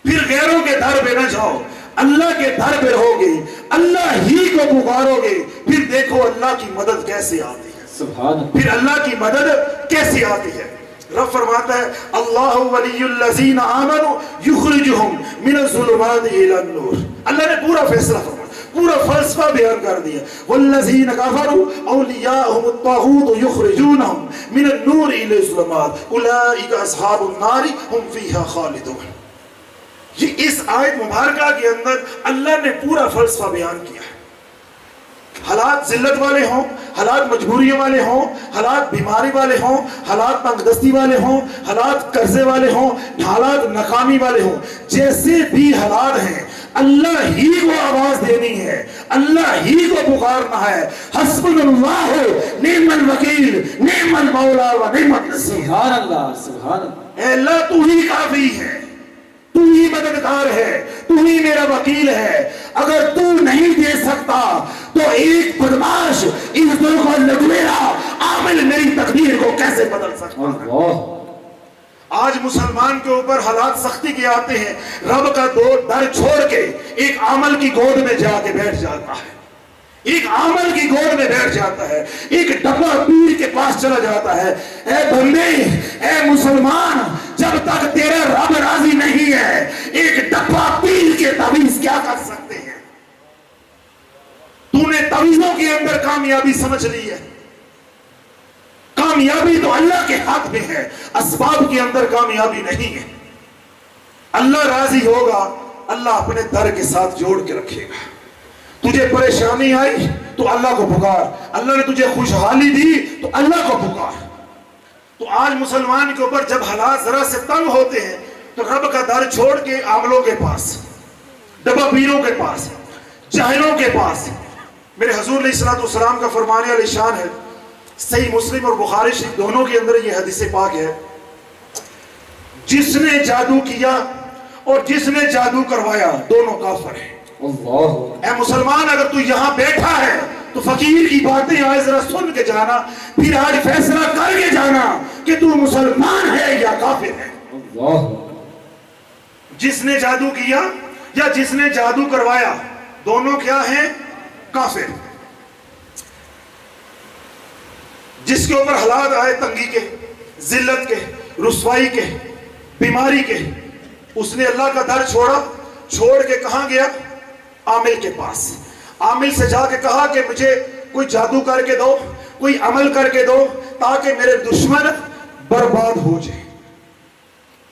پھر غیروں کے در پہ نہ جاؤ، اللہ کے در پہ رہو گے، اللہ ہی کو پکارو گے، پھر دیکھو اللہ کی مدد کیسے آتی ہے. سبحان اللہ. پھر اللہ کی مدد کیسے آتی ہے. رب فرماتا ہے اللہ ولی الذین آمنوا یخرجہم من الظلمات الی النور. اللہ نے پورا فیصلہ فرمایا، پورا فلسفہ بیان کر دیا. والذین کفروا اولیاءہم الطاغوت یخرجونہم من النور الی الظلمات اولئک اصحاب النار ہم فیہا خالدون. یہ اس آیت مبارکہ کے اندر اللہ نے پورا فلسفہ بیان کیا ہے. حالات ذلت والے ہوں، حالات مجبوریوں والے ہوں، حالات بیماری والے ہوں، حالات تنگ دستی والے ہوں، حالات قرضے والے ہوں، حالات ناکامی والے ہوں، جیسے بھی حالات ہیں اللہ ہی کو آواز دینی ہے، اللہ ہی کو پکارنا ہے. حسبنا اللہ نعم الوکیل نعم المولا و نعم النصیر. سبحان اللہ سبحان اللہ. اے اللہ تو ہی کافی ہے، تو ہی مددگار ہے، تو ہی میرا وکیل ہے، اگر تو نہیں دے سکتا تو ایک بدماش اس دل کو لگویرا عامل میری تقدیر کو کیسے بدل سکتا ہے؟ اللہ آج مسلمان کے اوپر حالات سختی کے آتے ہیں، رب کا در چھوڑ کے ایک عامل کی گود میں جا کے بیٹھ جاتا ہے، ایک عامل کی گود میں بیٹھ جاتا ہے، ایک ڈبہ پیر کے پاس چلا جاتا ہے۔ اے بندے، اے مسلمان، جب تک تیرا رب راضی نہیں ہے ایک ڈبہ پیر کے تعویذ کیا کر سکتے ہیں؟ تو نے تعویذوں کے اندر کامیابی سمجھ لی ہے، کامیابی تو اللہ کے ہاتھ میں ہے، اسباب کے اندر کامیابی نہیں ہے۔ اللہ راضی ہوگا، اللہ اپنے در کے ساتھ جوڑ کے رکھے گا۔ تجھے پریشانی آئی تو اللہ کو پکار، اللہ نے تجھے خوشحالی دی تو اللہ کو پکار۔ تو آج مسلمان کے اوپر جب حالات ذرا سے تنگ ہوتے ہیں تو رب کا در چھوڑ کے عاملوں کے پاس، ڈبہ پیروں کے پاس، جاہلوں کے پاس۔ میرے حضور علیہ الصلوۃ والسلام کا فرمانے علی شان ہے، صحیح مسلم اور بخاری شریف دونوں کے اندر یہ حدیث پاک ہے، جس نے جادو کیا اور جس نے جادو کروایا دونوں کافر ہیں۔ اللہ اے مسلمان، اگر تو یہاں بیٹھا ہے تو فقیر کی باتیں آئے ذرا سن کے جانا، پھر آج فیصلہ کر کے جانا کہ تو مسلمان ہے یا کافر ہے۔ اللہ جس نے جادو کیا یا جس نے جادو کروایا دونوں کیا ہیں؟ کافر۔ جس کے اوپر حالات آئے تنگی کے، ذلت کے، رسوائی کے، بیماری کے، اس نے اللہ کا در چھوڑ کے کہاں گیا؟ عامل کے پاس۔ عامل سے جا کے کہا کہ مجھے کوئی جادو کر کے دو، کوئی عمل کر کے دو تاکہ میرے دشمن برباد ہو جائے۔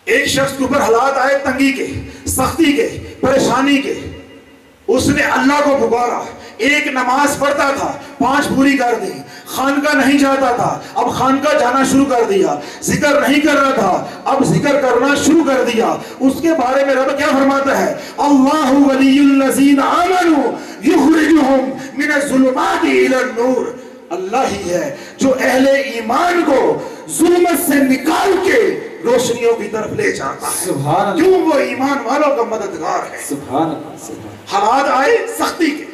ایک شخص کے اوپر حالات آئے تنگی کے، سختی کے، پریشانی کے، اس نے اللہ کو پکارا۔ ایک نماز پڑھتا تھا 5 پوری کر دی، خانقاہ نہیں جاتا تھا اب خانقاہ جانا شروع کر دیا، ذکر نہیں کر رہا تھا اب ذکر کرنا شروع کر دیا۔ اس کے بارے میں رب کیا فرماتا ہے؟ اللہ ولی الذین آمنوا یخرجہم من الظلمات الی النور۔ اللہ ہی ہے جو اہل ایمان کو ظلمت سے نکال کے روشنیوں کی طرف لے جاتا ہے۔ سبحان اللہ، کیوں؟ وہ ایمان والوں کا مددگار ہے۔ سبحان اللہ، سبحان حالات آئے سختی کے،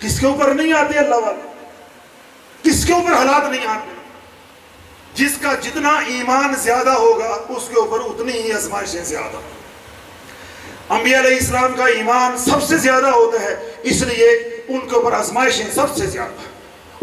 کس کے اوپر نہیں آتے اللہ والے؟ کس کے اوپر حالات نہیں آتے؟ جس کا جتنا ایمان زیادہ ہوگا اس کے اوپر اتنی ہی آزمائشیں زیادہ۔ انبیاء علیہ السلام کا ایمان سب سے زیادہ ہوتا ہے، اس لیے ان کے اوپر آزمائشیں سب سے زیادہ۔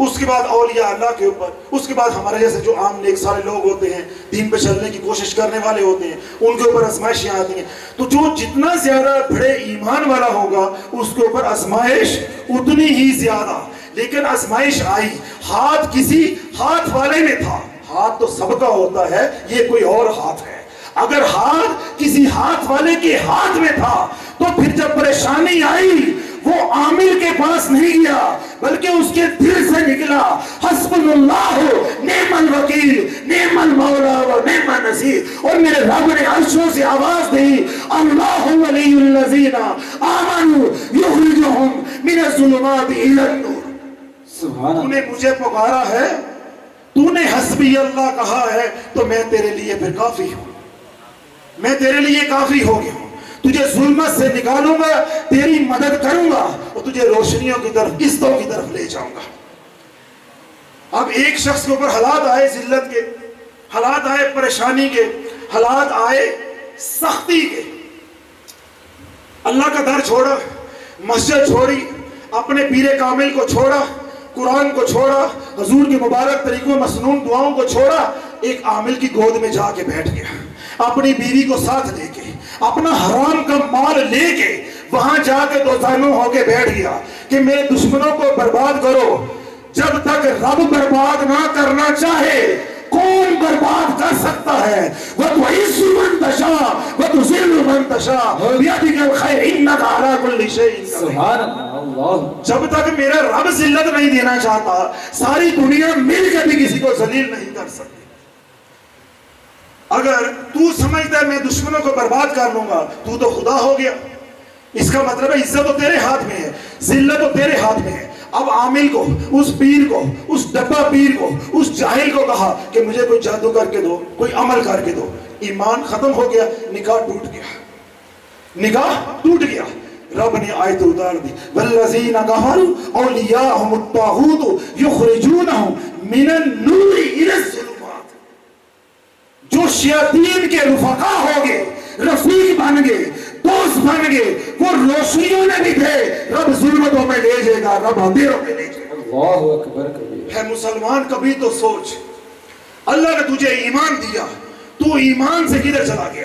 اس کے بعد اولیاء اللہ کے اوپر، اس کے بعد ہمارے جیسے جو عام نیک سارے لوگ ہوتے ہیں، دین پہ چلنے کی کوشش کرنے والے ہوتے ہیں، ان کے اوپر آزمائشیں آتی ہیں۔ تو جو جتنا زیادہ بڑے ایمان والا ہوگا اس کے اوپر آزمائش اتنی ہی زیادہ۔ لیکن آزمائش آئی، ہاتھ کسی ہاتھ والے میں تھا، ہاتھ تو سب کا ہوتا ہے، یہ کوئی اور ہاتھ ہے۔ اگر ہاتھ کسی ہاتھ والے کے ہاتھ میں تھا تو پھر جب پریشانی آئی وہ عامل کے پاس نہیں گیا بلکہ اس کے دل سے نکلا، حسبنا اللہ نعم الوکیل نعم المولا و نعم النصیر۔ اور میرے رب نے عرشوں سے آواز دی، اللہ ولی الذین آمنوا یخرجہم من الظلمات الی النور۔ سبحان تو اللہ، نے مجھے پکارا ہے، تو نے حسبی اللہ کہا ہے تو میں تیرے لیے پھر کافی ہوں، میں تیرے لیے کافی ہو گیا ہوں۔ تجھے ظلمت سے نکالوں گا، تیری مدد کروں گا اور تجھے روشنیوں کی طرف، عزتوں کی طرف لے جاؤں گا۔ اب ایک شخص کے اوپر حالات آئے ذلت کے، حالات آئے پریشانی کے، حالات آئے سختی کے، اللہ کا در چھوڑا، مسجد چھوڑی، اپنے پیر کامل کو چھوڑا، قرآن کو چھوڑا، حضور کے مبارک طریقوں مسنون دعاؤں کو چھوڑا، ایک عامل کی گود میں جا کے بیٹھ گیا، اپنی بیوی کو ساتھ لے کے، اپنا حرام کا مال لے کے وہاں جا کے دوزانوں ہو کے بیٹھ گیا کہ میرے دشمنوں کو برباد کرو۔ جب تک رب برباد نہ کرنا چاہے کون برباد کر سکتا ہے؟ وَتُعِزُّ مَن تَشَاءُ وَتُذِلُّ مَن تَشَاءُ بِيَدِكَ الْخَيْرُ إِنَّكَ عَلَىٰ كُلِّ شَيْءٍ قَدِيرٌ۔ سبحان اللہ، اللہ جب تک میرا رب ذلت نہیں دینا چاہتا ساری دنیا مل کے بھی کسی کو ذلیل نہیں کر سکتی۔ اگر تو سمجھتا ہے میں دشمنوں کو برباد کر لوں گا تو خدا ہو گیا، اس کا مطلب ہے عزت تو تیرے ہاتھ میں ہے، ذلت تو تیرے ہاتھ میں ہے۔ اب عامل کو، اس پیر کو، اس ڈبہ پیر کو، اس جاہل کو کہا کہ مجھے کوئی جادو کر کے دو، کوئی عمل کر کے دو، ایمان ختم ہو گیا، نکاح ٹوٹ گیا، نکاح ٹوٹ گیا۔ رب نے آیت اتار دی والذین کفروا اولیاءہم الطاغوت یخرجونہم من النور الی الظلمات۔ جو شیاطین کے رفقا ہو گئے، رفیق بن گئے، دوست بن گئے، وہ روشنیوں میں بھی تھے، رب ظلمتوں میں لے جائے گا، رب اندھیروں میں لے جائے گا۔ اللہ اکبر کبیر۔ ہے مسلمان، کبھی تو سوچ، اللہ نے تجھے ایمان دیا، تو ایمان سے کدھر چلا گیا؟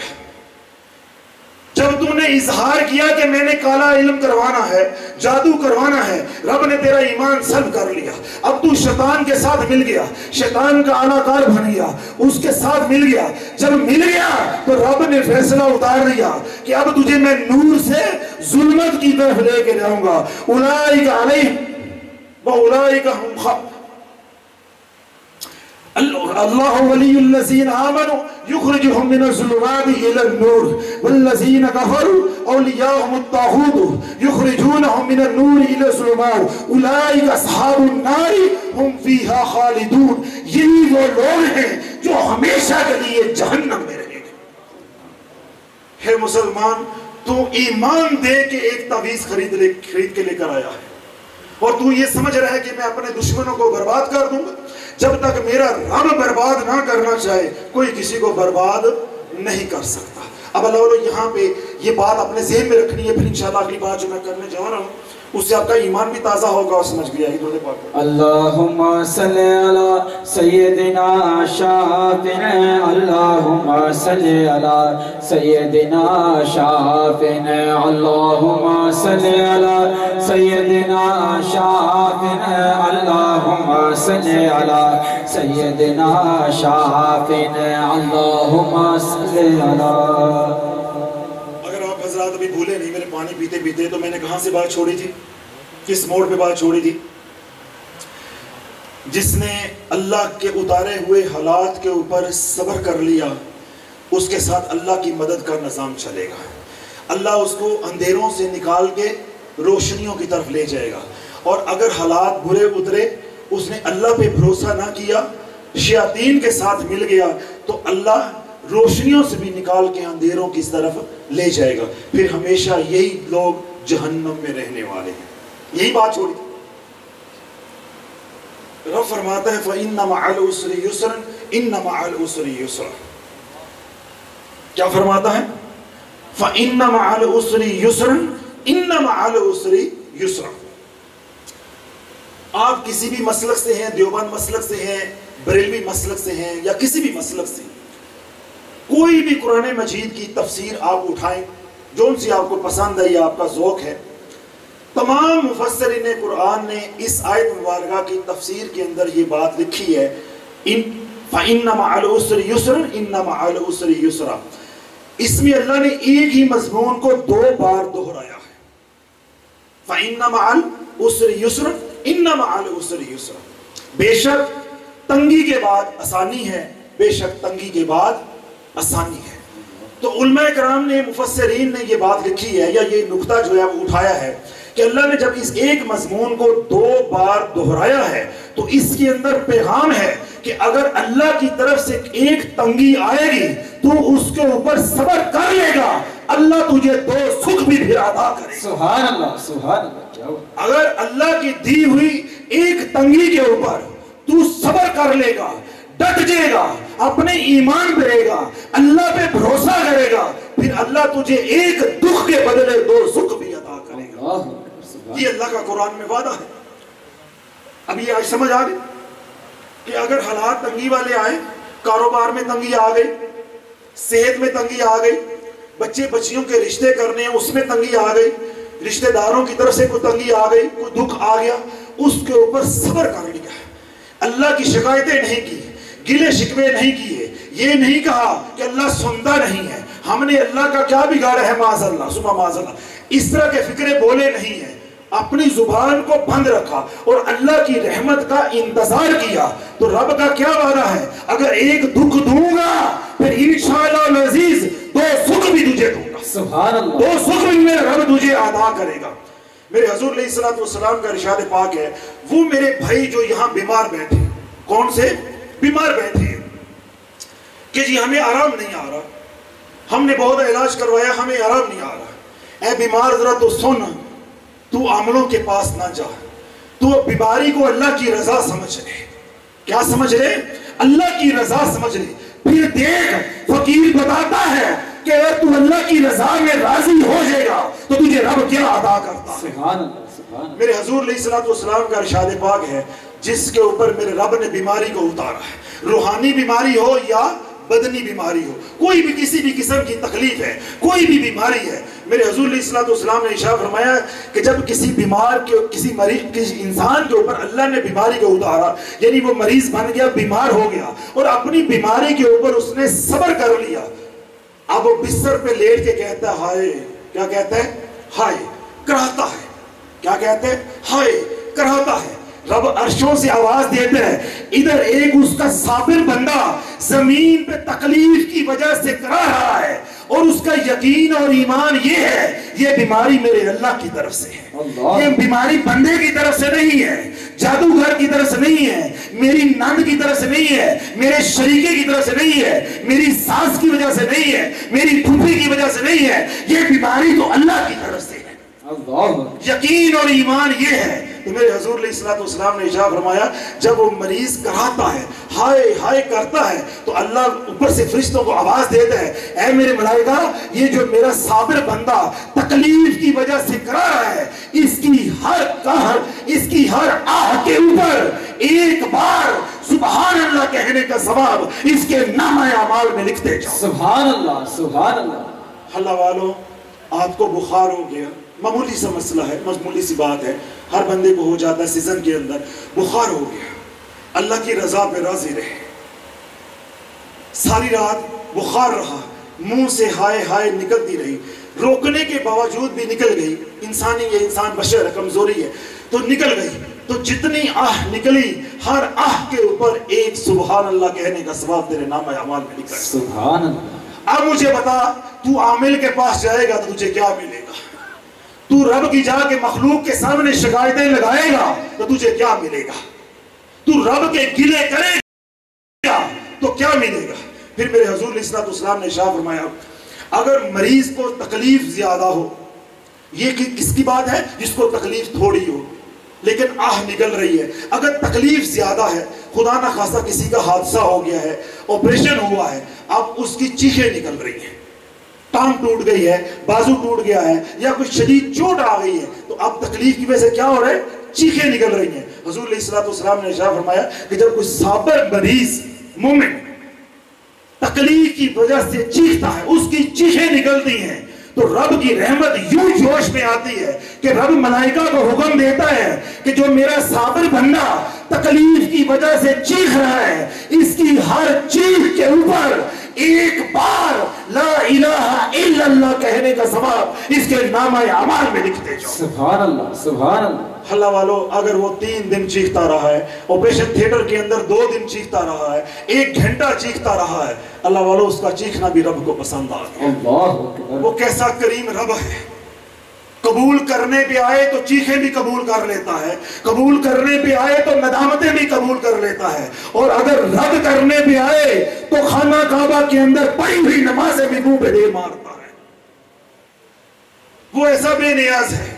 جب تو نے اظہار کیا کہ میں نے کالا علم کروانا ہے، جادو کروانا ہے، رب نے تیرا ایمان سلب کر لیا۔ اب تو شیطان کے ساتھ مل گیا، شیطان کا اعلیٰ کار بن گیا، اس کے ساتھ مل گیا۔ جب مل گیا تو رب نے فیصلہ اتار دیا کہ اب تجھے میں نور سے ظلمت کی طرف لے کے جاؤں گا۔ اولئک علیہم واولئک ہم اللہ ولی الذین آمنوا یخرجہم من الظلمات الی النور والذین کفروا اولیاءہم الطاغوت یخرجونہم من النور الی الظلمات اولئک اصحاب النار ہم فیہا خالدون۔ یہی وہ لوگ ہیں جو ہمیشہ کے لیے جہنم میں رہیں گے۔ ہے مسلمان، تو ایمان دے کے ایک تعویذ خرید کے لے کر آیا ہے، اور تو یہ سمجھ رہا ہے کہ میں اپنے دشمنوں کو برباد کر دوں گا۔ جب تک میرا رب برباد نہ کرنا چاہے، کوئی کسی کو برباد نہیں کر سکتا۔ اب اللہ یہاں پہ یہ بات اپنے ذہن میں رکھنی ہے، پھر انشاءاللہ اگلی بات جو میں کرنے جا رہا ہوں اس سے آپ کا ایمان بھی تازہ ہوگا اور سمجھ بھی آئے گی۔ اللہم صلی علی سیدنا شافعنا، اللہم صلی علی سیدنا شافعنا، اللہم صلی علی سیدنا شافعنا، اللہم صلی علی سیدنا شافعنا، اللہم صلی علی۔ حضرات ابھی بھولے نہیں، میرے پانی پیتے پیتے تو میں نے کہاں سے بات چھوڑی تھی، کس موڑ پہ بات چھوڑی تھی؟ جس نے اللہ کے اتارے ہوئے حالات کے اوپر صبر کر لیا، اس کے ساتھ اللہ کی مدد کا نظام چلے گا۔ اللہ اس کو اندھیروں سے نکال کے روشنیوں کی طرف لے جائے گا۔ اور اگر حالات برے اترے، اس نے اللہ پہ بھروسہ نہ کیا، شیاطین کے ساتھ مل گیا، تو اللہ روشنیوں سے بھی نکال کے اندھیروں کی طرف لے جائے گا۔ پھر ہمیشہ یہی لوگ جہنم میں رہنے والے ہیں۔ یہی بات چھوڑی۔ رب فرماتا ہے فَإِنَّ مَعَ الْعُسْرِ يُسْرًا إِنَّ مَعَ الْعُسْرِ يُسْرًا۔ کیا فرماتا ہے؟ فَإِنَّ مَعَ الْعُسْرِ يُسْرًا إِنَّ مَعَ الْعُسْرِ يُسْرًا۔ آپ کسی بھی مسلک سے ہیں، دیوبند مسلک سے ہیں، بریلوی مسلک سے ہیں، یا کسی بھی مسلک سے، کوئی بھی قرآن مجید کی تفسیر آپ اٹھائیں، جون سی آپ کو پسند ہے یا آپ کا ذوق ہے، تمام مفسرین قرآن نے اس آیت مبارکہ کی تفسیر کے اندر یہ بات لکھی ہے فَإِنَّ مَعَ الْعُسْرِ يُسْرًا إِنَّ مَعَ الْعُسْرِ يُسْرًا۔ اس میں اللہ نے ایک ہی مضمون کو دو بار دہرایا ہے، فَإِنَّ مَعَ الْعُسْرِ يُسْرًا إِنَّ مَعَ الْعُسْرِ يُسْرًا۔ بے شک تنگی کے بعد آسانی ہے، بے شک تنگی کے بعد آسانی ہے۔ تو علماء کرام نے، مفسرین نے یہ بات لکھی ہے، یا یہ نقطہ جو ہے وہ اٹھایا ہے کہ اللہ نے جب اس ایک مضمون کو دو بار دہرایا ہے تو اس کے اندر پیغام ہے کہ اگر اللہ کی طرف سے ایک تنگی آئے گی تو اس کے اوپر صبر کر لے گا، اللہ تجھے دو سکھ بھی پھر عطا کرے گا۔ سبحان اللہ، سبحان اللہ۔ اگر اللہ کی دی ہوئی ایک تنگی کے اوپر تو صبر کر لے گا، ڈٹ جائے گا، اپنے ایمان پہ رہے گا، اللہ پہ بھروسہ کرے گا، پھر اللہ تجھے ایک دکھ کے بدلے دو سکھ بھی عطا کرے گا۔ یہ اللہ کا قرآن میں وعدہ ہے۔ اب یہ آج سمجھ آ گئی کہ اگر حالات تنگی والے آئے، کاروبار میں تنگی آ گئی، صحت میں تنگی آ گئی، بچے بچیوں کے رشتے کرنے ہیں اس میں تنگی آ گئی، رشتہ داروں کی طرف سے کوئی تنگی آ گئی، کوئی دکھ آ گیا، اس کے اوپر صبر کر لیا، اللہ کی شکایتیں نہیں کی، گلے شکوے نہیں کیے، یہ نہیں کہا کہ اللہ سنتا نہیں ہے، ہم نے اللہ کا کیا بگاڑا ہے، معاذ اللہ ثم معاذ اللہ، اس طرح کے فکرے بولے نہیں ہیں، اپنی زبان کو بند رکھا اور اللہ کی رحمت کا انتظار کیا۔ تو رب کا کیا وعدہ ہے، اگر ایک دکھ دوں گا پھر انشاءاللہ العزیز دو سکھ بھی تجھے دوں گا، سبحان اللہ، دو سکھ بھی میرا رب تجھے عطا کرے گا۔ میرے حضور علیہ الصلوۃ والسلام کا ارشاد پاک ہے، وہ میرے بھائی جو یہاں بیمار بیٹھے، کون سے بیمار بیٹھے ہیں کہ جی ہمیں آرام نہیں آ رہا، ہم نے بہت علاج کروایا، ہمیں آرام نہیں آ رہا، اے بیمار ذرا تو سن، تو عاملوں کے پاس نہ جا، تو بیماری کو اللہ کی رضا سمجھ لے۔ کیا سمجھ لے؟ اللہ کی رضا سمجھ لے۔ پھر دیکھ فقیر بتاتا ہے کہ اگر تو اللہ کی رضا میں راضی ہو جائے گا تو تجھے رب کیا عطا کرتا ہے۔ سبحان اللہ، سبحان اللہ۔ میرے حضور علیہ الصلوۃ والسلام کا ارشاد پاک ہے، جس کے اوپر میرے رب نے بیماری کو اتارا ہے، روحانی بیماری ہو یا بدنی بیماری ہو، کوئی بھی کسی بھی قسم کی تکلیف ہے، کوئی بھی بیماری ہے، میرے حضور علیہ الصلوۃ والسلام نے ارشاد فرمایا کہ جب کسی بیمار کے، کسی مریض، کسی انسان کے اوپر اللہ نے بیماری کو اتارا، یعنی وہ مریض بن گیا، بیمار ہو گیا اور اپنی بیماری کے اوپر اس نے صبر کر لیا، اب وہ بستر پہ لیٹ کے کہتا ہے ہائے، کیا کہتا ہے؟ ہائے، کراہتا ہے۔ کیا کہتے ہیں؟ ہائے، کراہتا ہے۔ رب عرشوں سے آواز دیتے ہیں، ادھر ایک اس کا صابر بندہ زمین پہ تکلیف کی وجہ سے کرا رہا ہے اور اس کا یقین اور ایمان یہ ہے، یہ بیماری میرے اللہ کی طرف سے ہے، یہ بیماری بندے کی طرف سے نہیں ہے، جادوگر کی طرف سے نہیں ہے، میری نند کی طرف سے نہیں ہے، میرے شریکے کی طرف سے نہیں ہے، میری ساس کی وجہ سے نہیں ہے، میری پھوپھی کی وجہ سے نہیں ہے، یہ بیماری تو اللہ کی طرف سے ہے۔ یقین اور ایمان یہ ہے۔ تو میرے حضور علیہ الصلوۃ والسلام نے ارشاد فرمایا، جب وہ مریض کراتا ہے، ہائے ہائے کرتا ہے، تو اللہ اوپر سے فرشتوں کو آواز دیتا ہے، اے میرے ملائکہ، یہ جو میرا صابر بندہ تکلیف کی وجہ سے کرا رہا ہے، اس کی ہر قہر، اس کی ہر آہ کے اوپر ایک بار سبحان اللہ کہنے کا ثواب اس کے نامہ اعمال میں لکھتے جاؤ۔ سبحان اللہ، سبحان اللہ۔ اللہ والوں، آپ کو بخار ہو گیا، معمولی سا مسئلہ ہے، معمولی سی بات ہے، ہر بندے کو ہو جاتا ہے سیزن کے اندر، بخار ہو گیا، اللہ کی رضا پہ راضی رہے، ساری رات بخار رہا، منہ سے ہائے ہائے نکلتی رہی، روکنے کے باوجود بھی نکل گئی، انسانی یہ انسان بشر کمزوری ہے تو نکل گئی، تو جتنی آہ نکلی ہر آہ کے اوپر ایک سبحان اللہ کہنے کا ثواب تیرے نامہ اعمال میں لکھا ہے۔ سبحان اللہ۔ اب مجھے بتا، تو عامل کے پاس جائے گا تو تجھے کیا ملے گا؟ تو رب کی جا کے مخلوق کے سامنے شکایتیں لگائے گا تو تجھے کیا ملے گا؟ تو رب کے گلے کرے گا تو کیا ملے گا؟ پھر میرے حضور علیہ الصلوۃ والسلام نے ارشاد فرمایا، اگر مریض کو تکلیف زیادہ ہو، یہ کس کی بات ہے؟ جس کو تکلیف تھوڑی ہو لیکن آہ نکل رہی ہے، اگر تکلیف زیادہ ہے، خدا نہ خواستہ کسی کا حادثہ ہو گیا ہے، آپریشن ہوا ہے، اب اس کی چیخیں نکل رہی ہیں، ٹانگ ٹوٹ گئی ہے، بازو ٹوٹ گیا ہے، یا کوئی شدید چوٹ آ گئی ہے، تو اب تکلیف کی وجہ سے کیا ہو رہا ہے؟ چیخیں نکل رہی ہیں۔ حضور علیہ الصلوۃ والسلام نے ارشاد فرمایا کہ جب کوئی صابر مریض مومن تکلیف کی وجہ سے چیختا ہے، اس کی چیخیں نکلتی ہیں، تو رب کی رحمت یوں جوش میں آتی ہے کہ رب ملائکہ کو حکم دیتا ہے کہ جو میرا صابر بندہ تکلیف کی وجہ سے چیخ رہا ہے، اس کی ہر چیخ کے اوپر ایک بار لا الہ الا اللہ کہنے کا ثواب اس کے نامہ اعمال میں لکھتے جاؤ۔ سبحان اللہ، سبحان اللہ۔ اللہ والو، اگر وہ 3 دن چیختا رہا ہے، آپریشن تھیٹر کے اندر 2 دن چیختا رہا ہے، 1 گھنٹہ چیختا رہا ہے، اللہ والو اس کا چیخنا بھی رب کو پسند آ گیا۔ اللہ اکبر۔ وہ کیسا کریم رب ہے، قبول کرنے پہ آئے تو چیخیں بھی قبول کر لیتا ہے، قبول کرنے پہ آئے تو ندامتیں بھی قبول کر لیتا ہے، اور اگر رد کرنے پہ آئے تو خانہ کعبہ کے اندر پڑی ہوئی نمازیں بھی منہ پہ دے مارتا ہے۔ وہ ایسا بے نیاز ہے۔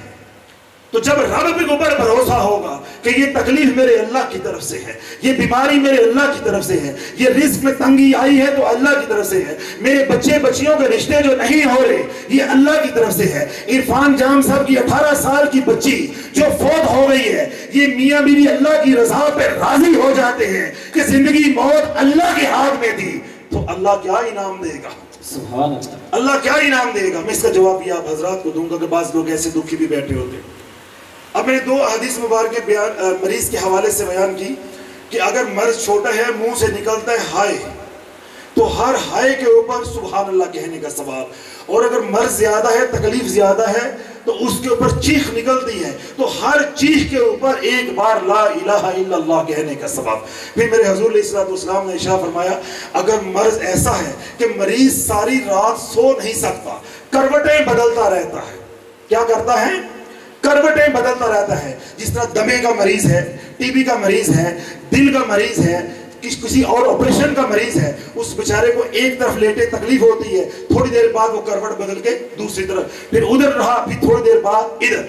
تو جب رب کے اوپر بھروسہ ہوگا کہ یہ تکلیف میرے اللہ کی طرف سے ہے، یہ بیماری میرے اللہ کی طرف سے ہے، یہ رزق میں تنگی آئی ہے تو اللہ کی طرف سے ہے، میرے بچے بچیوں کے رشتے جو نہیں ہو رہے یہ اللہ کی طرف سے ہے، عرفان جام صاحب کی 18 سال کی بچی جو فوت ہو گئی ہے، یہ میاں بیوی اللہ کی رضا پہ راضی ہو جاتے ہیں کہ زندگی موت اللہ کے ہاتھ میں تھی، تو اللہ کیا انعام دے گا؟ سبحان اللہ۔ اللہ کیا انعام دے گا؟ میں اس کا جواب بھی آپ حضرات کو دوں گا کہ بعض لوگ ایسے دکھی بھی بیٹھے ہوتے ہیں۔ اب میں نے 2 حدیث مبارک مریض کے حوالے سے بیان کی کہ اگر مرض چھوٹا ہے، منہ سے نکلتا ہے ہائے، تو ہر ہائے کے اوپر سبحان اللہ کہنے کا ثواب، اور اگر مرض زیادہ ہے، تکلیف زیادہ ہے، تو اس کے اوپر چیخ نکلتی ہے تو ہر چیخ کے اوپر ایک بار لا الہ الا اللہ کہنے کا ثواب۔ پھر میرے حضور علیہ الصلوۃ والسلام نے ارشاد فرمایا، اگر مرض ایسا ہے کہ مریض ساری رات سو نہیں سکتا، کروٹیں بدلتا رہتا ہے، کیا کرتا ہے؟ کروٹیں بدلتا رہتا ہے. جس طرح دمے کا مریض ہے, ٹی بی کا مریض ہے, دل کا مریض ہے, کسی اور آپریشن کا مریض ہے, اس بیچارے کو ایک طرف لیٹے تکلیف ہوتی ہے, تھوڑی دیر بعد وہ کروٹ بدل کے دوسری طرف, پھر ادھر رہا, پھر تھوڑی دیر بعد ادھر.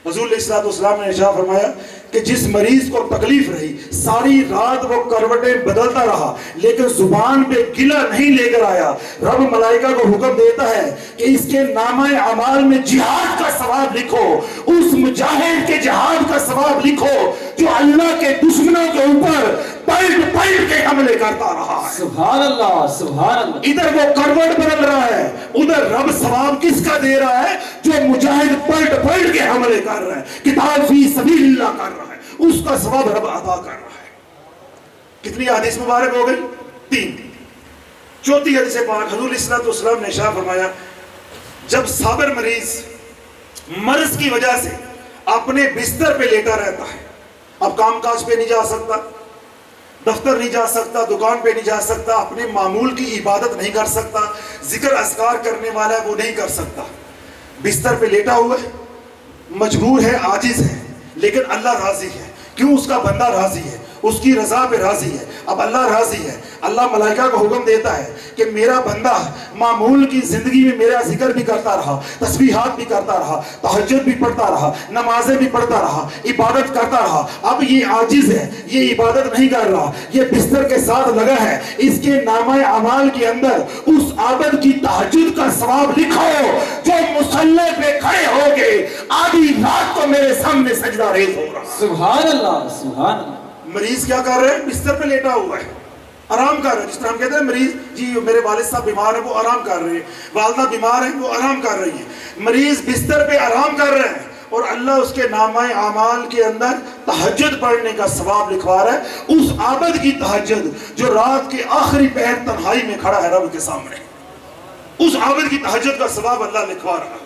حضور علیہ السلام نے ارشاد فرمایا کہ جس مریض کو تکلیف رہی ساری رات وہ کروٹیں بدلتا رہا لیکن زبان پہ گلہ نہیں لے کر آیا, رب ملائکہ کو حکم دیتا ہے کہ اس کے نامہ اعمال میں جہاد کا ثواب لکھو, اس مجاہد کے جہاد کا ثواب لکھو جو اللہ کے دشمنوں کے اوپر پلٹ پلٹ کے حملے کرتا رہا ہے. سبحان اللہ, سبحان اللہ. ادھر وہ کروٹ بدل رہا ہے, ادھر رب ثواب کس کا دے رہا ہے؟ جو مجاہد پلٹ پلٹ کے حملے کر رہا ہے, کتاب فی سبیل اللہ کر رہا ہے, اس کا ثواب رب عطا کر رہا ہے. کتنی حدیث مبارک ہو گئی؟ 3. چوتھی حدیث پاک حضور علیہ السلام نے ارشاد فرمایا جب صابر مریض مرض کی وجہ سے اپنے بستر پہ لیٹا رہتا ہے, اب کام کاج پہ نہیں جا سکتا, دفتر نہیں جا سکتا, دکان پہ نہیں جا سکتا, اپنے معمول کی عبادت نہیں کر سکتا, ذکر اذکار کرنے والا ہے وہ نہیں کر سکتا, بستر پہ لیٹا ہوا ہے, مجبور ہے, عاجز ہے, لیکن اللہ راضی ہے. کیوں؟ اس کا بندہ راضی ہے, اس کی رضا پہ راضی ہے. اب اللہ راضی ہے, اللہ ملائکہ کو حکم دیتا ہے کہ میرا بندہ معمول کی زندگی میں میرا ذکر بھی کرتا رہا, تسبیحات بھی کرتا رہا, تہجد بھی پڑھتا رہا, نمازیں بھی پڑھتا رہا, عبادت کرتا رہا. اب یہ عاجز ہے, یہ عبادت نہیں کر رہا, یہ بستر کے ساتھ لگا ہے, اس کے نامہ اعمال کے اندر اس عابد کی تہجد کا ثواب لکھو جو مصلی پہ کھڑے ہو گئے آدھی رات کو میرے سامنے سجدہ ریز ہو رہا. سبحان اللہ, سبحان اللہ. مریض کیا کر رہے ہیں؟ بستر پہ لیٹا ہوا ہے, آرام کر رہے ہیں. جس طرح ہم کہتے ہیں مریض جی میرے والد صاحب بیمار ہیں وہ آرام کر رہے ہیں, والدہ بیمار ہیں وہ آرام کر رہی ہیں. مریض بستر پہ آرام کر رہے ہیں اور اللہ اس کے نامہ اعمال کے اندر تہجد پڑھنے کا ثواب لکھوا رہا ہے. اس عابد کی تہجد جو رات کے آخری پہر تنہائی میں کھڑا ہے رب کے سامنے, اس عابد کی تہجد کا ثواب اللہ لکھوا رہا ہے.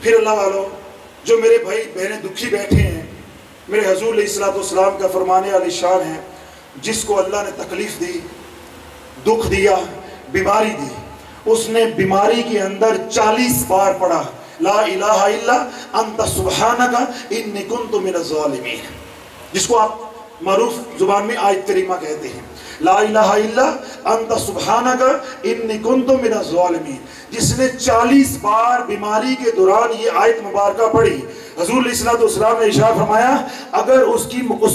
پھر اللہ والوں جو میرے بھائی بہنیں دکھی بیٹھے ہیں, میرے حضور علیہ السلام کا فرمانے والی شان ہے جس کو اللہ نے تکلیف دی, دکھ دیا, بیماری دی, اس نے بیماری کے اندر 40 بار پڑھا لا الہ الا انت سبحانک انی کنت من الظالمین, جس کو آپ معروف زبان میں آیت کریمہ کہتے ہیں. لا الہ الا انت سبحانک انی کنت من الظالمین, جس نے 40 بار بیماری کے دوران یہ آیت مبارکہ پڑھی. حضور علیہ السلام نے ارشاد فرمایا اگر اس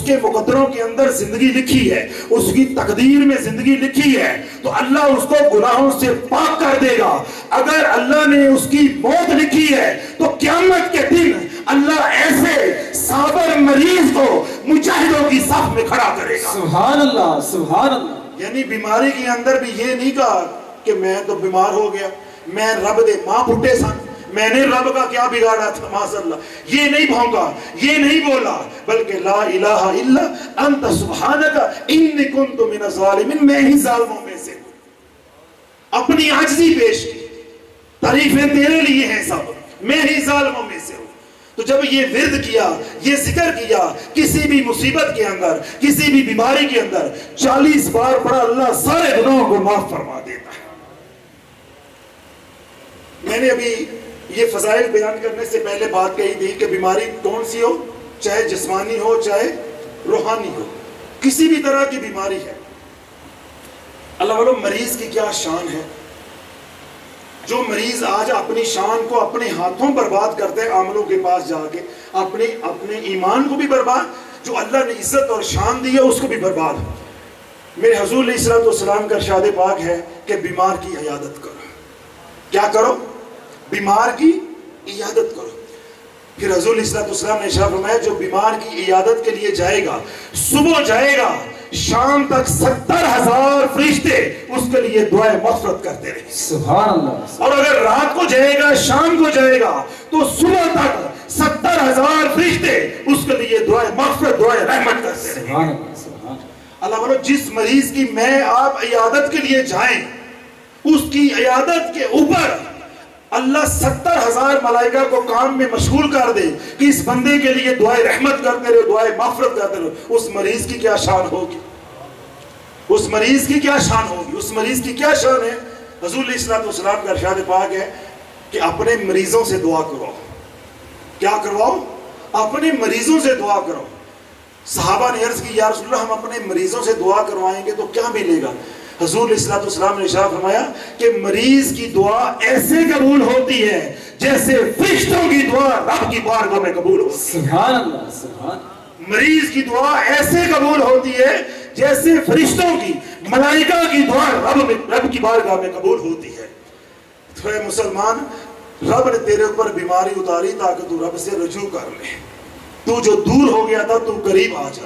کے مقدروں کے اندر زندگی لکھی ہے, اس کی تقدیر میں زندگی لکھی ہے تو اللہ اس کو گناہوں سے پاک کر دے گا. اگر اللہ نے اس کی موت لکھی ہے تو قیامت کے دن اللہ ایسے صابر مریض کو مجاہدوں کی صف میں کھڑا کرے گا. سبحان اللہ, سبحان اللہ. یعنی بیماری کے اندر بھی یہ نہیں کہا کہ میں تو بیمار ہو گیا, میں رب دے ماں پھٹے سن, میں نے رب کا کیا بگاڑا تھا, معاذ اللہ, یہ نہیں بھونکا, یہ نہیں بولا, بلکہ لا الہ الا انت سبحانک انی کنت من الظالمین, میں ہی ظالموں میں سے ہوں. اپنی عاجزی پیش کی, تعریفیں تیرے لیے ہیں سب, میں ہی ظالموں میں سے ہوں. تو جب یہ ورد کیا, یہ ذکر کیا, کسی بھی مصیبت کے اندر, کسی بھی بیماری کے اندر 40 بار پڑھا, اللہ سارے گناہوں کو معاف فرما دیتا ہے. میں نے ابھی یہ فضائل بیان کرنے سے پہلے بات کہی تھی کہ بیماری کون سی ہو, چاہے جسمانی ہو چاہے روحانی ہو, کسی بھی طرح کی بیماری ہے. اللہ والوں مریض کی کیا شان ہے. جو مریض آج اپنی شان کو اپنے ہاتھوں برباد کرتے ہیں عاملوں کے پاس جا کے, اپنے ایمان کو بھی برباد, جو اللہ نے عزت اور شان دی ہے اس کو بھی برباد. میرے حضور علیہ السلام کا ارشاد پاک ہے کہ بیمار کی عیادت کرو. کیا کرو؟ بیمار کی عیادت کرو. پھر حضور علیہ السلام نے ارشاد فرمایا جو بیمار کی عیادت کے لیے جائے گا, صبح جائے گا, شام تک 70,000 فرشتے اس کے لیے دعائیں مغفرت کرتے رہے. سبحان اللہ. اور اگر رات کو جائے گا, شام کو جائے گا, تو صبح تک 70,000 فرشتے اس کے لیے دعائیں مغفرت, دعائیں رحمت کرتے رہے. سبحان اللہ, سبحان اللہ والو جس مریض کی میں آپ عیادت کے لیے جائیں, اس کی عیادت کے اوپر اللہ 70,000 ملائکہ کو کام میں مشغول کر دے کہ اس بندے کے لیے دعائیں رحمت کرتے رہے, دعائیں مغفرت کرتے رہے. اس مریض کی کیا شان ہوگی, اس مریض کی کیا شان ہوگی, اس مریض کی کیا شان ہے. حضور علیہ السلام کا ارشاد پاک ہے کہ اپنے مریضوں سے دعا کرو. کیا کرواؤ؟ اپنے مریضوں سے دعا کرو۔ صحابہ نے عرض کی یا رسول اللہ ہم اپنے مریضوں سے دعا کروائیں گے تو کیا ملے گا؟ حضور علیہ الصلوۃ والسلام نے ارشاد فرمایا کہ مریض کی دعا ایسے قبول ہوتی ہے جیسے فرشتوں کی دعا رب کی بارگاہ میں قبول ہوتی ہے۔ سبحان اللہ، سبحان۔ مریض کی دعا ایسے قبول ہوتی ہے جیسے فرشتوں کی، ملائکہ کی دعا رب کی بارگاہ میں قبول ہوتی ہے۔ تو اے مسلمان، رب نے تیرے اوپر بیماری اتاری تاکہ تو رب سے رجوع کر لے۔ تو جو دور ہو گیا تھا تو قریب آ جا۔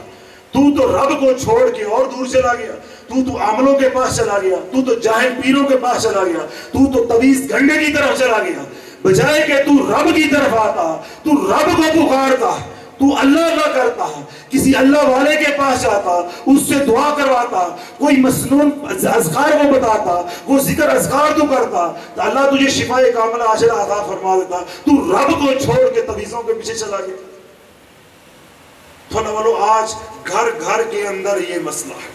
تو رب کو چھوڑ کے اور دور چلا گیا، تو عاملوں کے پاس چلا گیا، تو جاہل پیروں کے پاس چلا گیا، تو تویز گھنڈے کی طرف چلا گیا۔ بجائے کہ تو رب کی طرف آتا، تو رب کو پکارتا، تو اللہ کا کرتا، کسی اللہ والے کے پاس جاتا، اس سے دعا کرواتا، کوئی مسنون اذکار کو بتاتا، وہ ذکر اذکار تو کرتا، تو اللہ تجھے شفاء کاملہ عاجلہ عطا فرما دیتا۔ تو رب کو چھوڑ کے تویزوں کے پیچھے چلا گیا۔ آج گھر گھر کے اندر یہ مسئلہ ہے،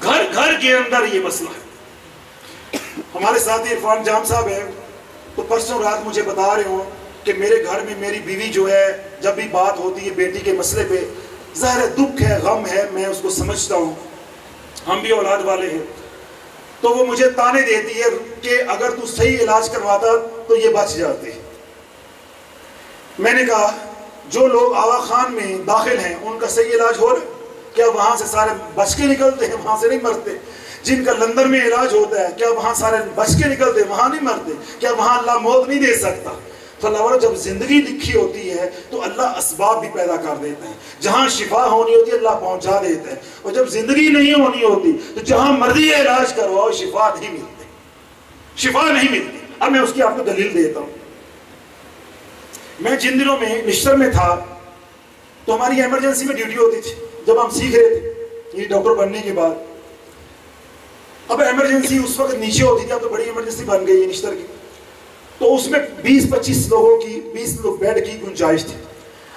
گھر گھر کے اندر یہ مسئلہ ہے۔ ہمارے ساتھی عرفان جام صاحب ہیں، تو پرسوں رات مجھے بتا رہے ہوں کہ میرے گھر میں میری بیوی جو ہے جب بھی بات ہوتی ہے بیٹی کے مسئلے پہ، ظاہر دکھ ہے، غم ہے، میں اس کو سمجھتا ہوں، ہم بھی اولاد والے ہیں، تو وہ مجھے تانے دیتی ہے کہ اگر تو صحیح علاج کرواتا تو یہ بچ جاتے۔ میں نے کہا جو لوگ آغا خان میں داخل ہیں ان کا صحیح علاج ہو رہا ہے کیا؟ وہاں سے سارے بچ کے نکلتے ہیں؟ وہاں سے نہیں مرتے۔ جن کا لندن میں علاج ہوتا ہے کیا وہاں سارے بچ کے نکلتے ہیں؟ وہاں نہیں مرتے۔ کیا وہاں اللہ موت نہیں دے سکتا؟ تو اللہ والا جب زندگی لکھی ہوتی ہے تو اللہ اسباب بھی پیدا کر دیتا ہے، جہاں شفا ہونی ہوتی ہے اللہ پہنچا دیتا ہے، اور جب زندگی نہیں ہونی ہوتی تو جہاں مرضی علاج کرواؤ شفا نہیں ملتی، شفا نہیں ملتی۔ اب میں اس کی آپ کو دلیل دیتا ہوں۔ میں جن دنوں میں نشتر میں تھا تو ہماری ایمرجنسی میں ڈیوٹی ہوتی تھی جب ہم سیکھ رہے تھے یہ ڈاکٹر بننے کے بعد۔ اب ایمرجنسی اس وقت نیچے ہوتی تھی، اب تو بڑی ایمرجنسی بن گئی ہے نشتر کی، تو اس میں 20-25 لوگوں کی 20 لوگ بیڈ کی گنجائش تھی۔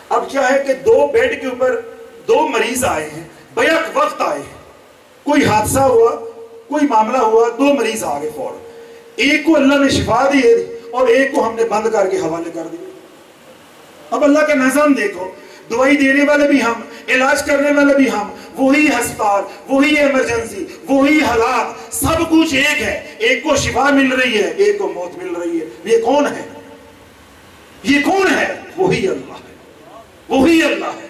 اب کیا ہے کہ 2 بیڈ کے اوپر 2 مریض آئے ہیں، بیک وقت آئے ہیں، کوئی حادثہ ہوا، کوئی معاملہ ہوا، 2 مریض آ گئے فوراً۔ ایک کو اللہ نے شفا دی اور ایک کو ہم نے بند کر کے حوالے کر دیا۔ اب اللہ کا نظام دیکھو، دوائی دینے والے بھی ہم، علاج کرنے والے بھی ہم، وہی ہسپتال، وہی ایمرجنسی، وہی حالات، سب کچھ ایک ہے۔ ایک کو شفا مل رہی ہے، ایک کو موت مل رہی ہے۔ یہ کون ہے؟ یہ کون ہے؟ وہی اللہ ہے، وہی اللہ ہے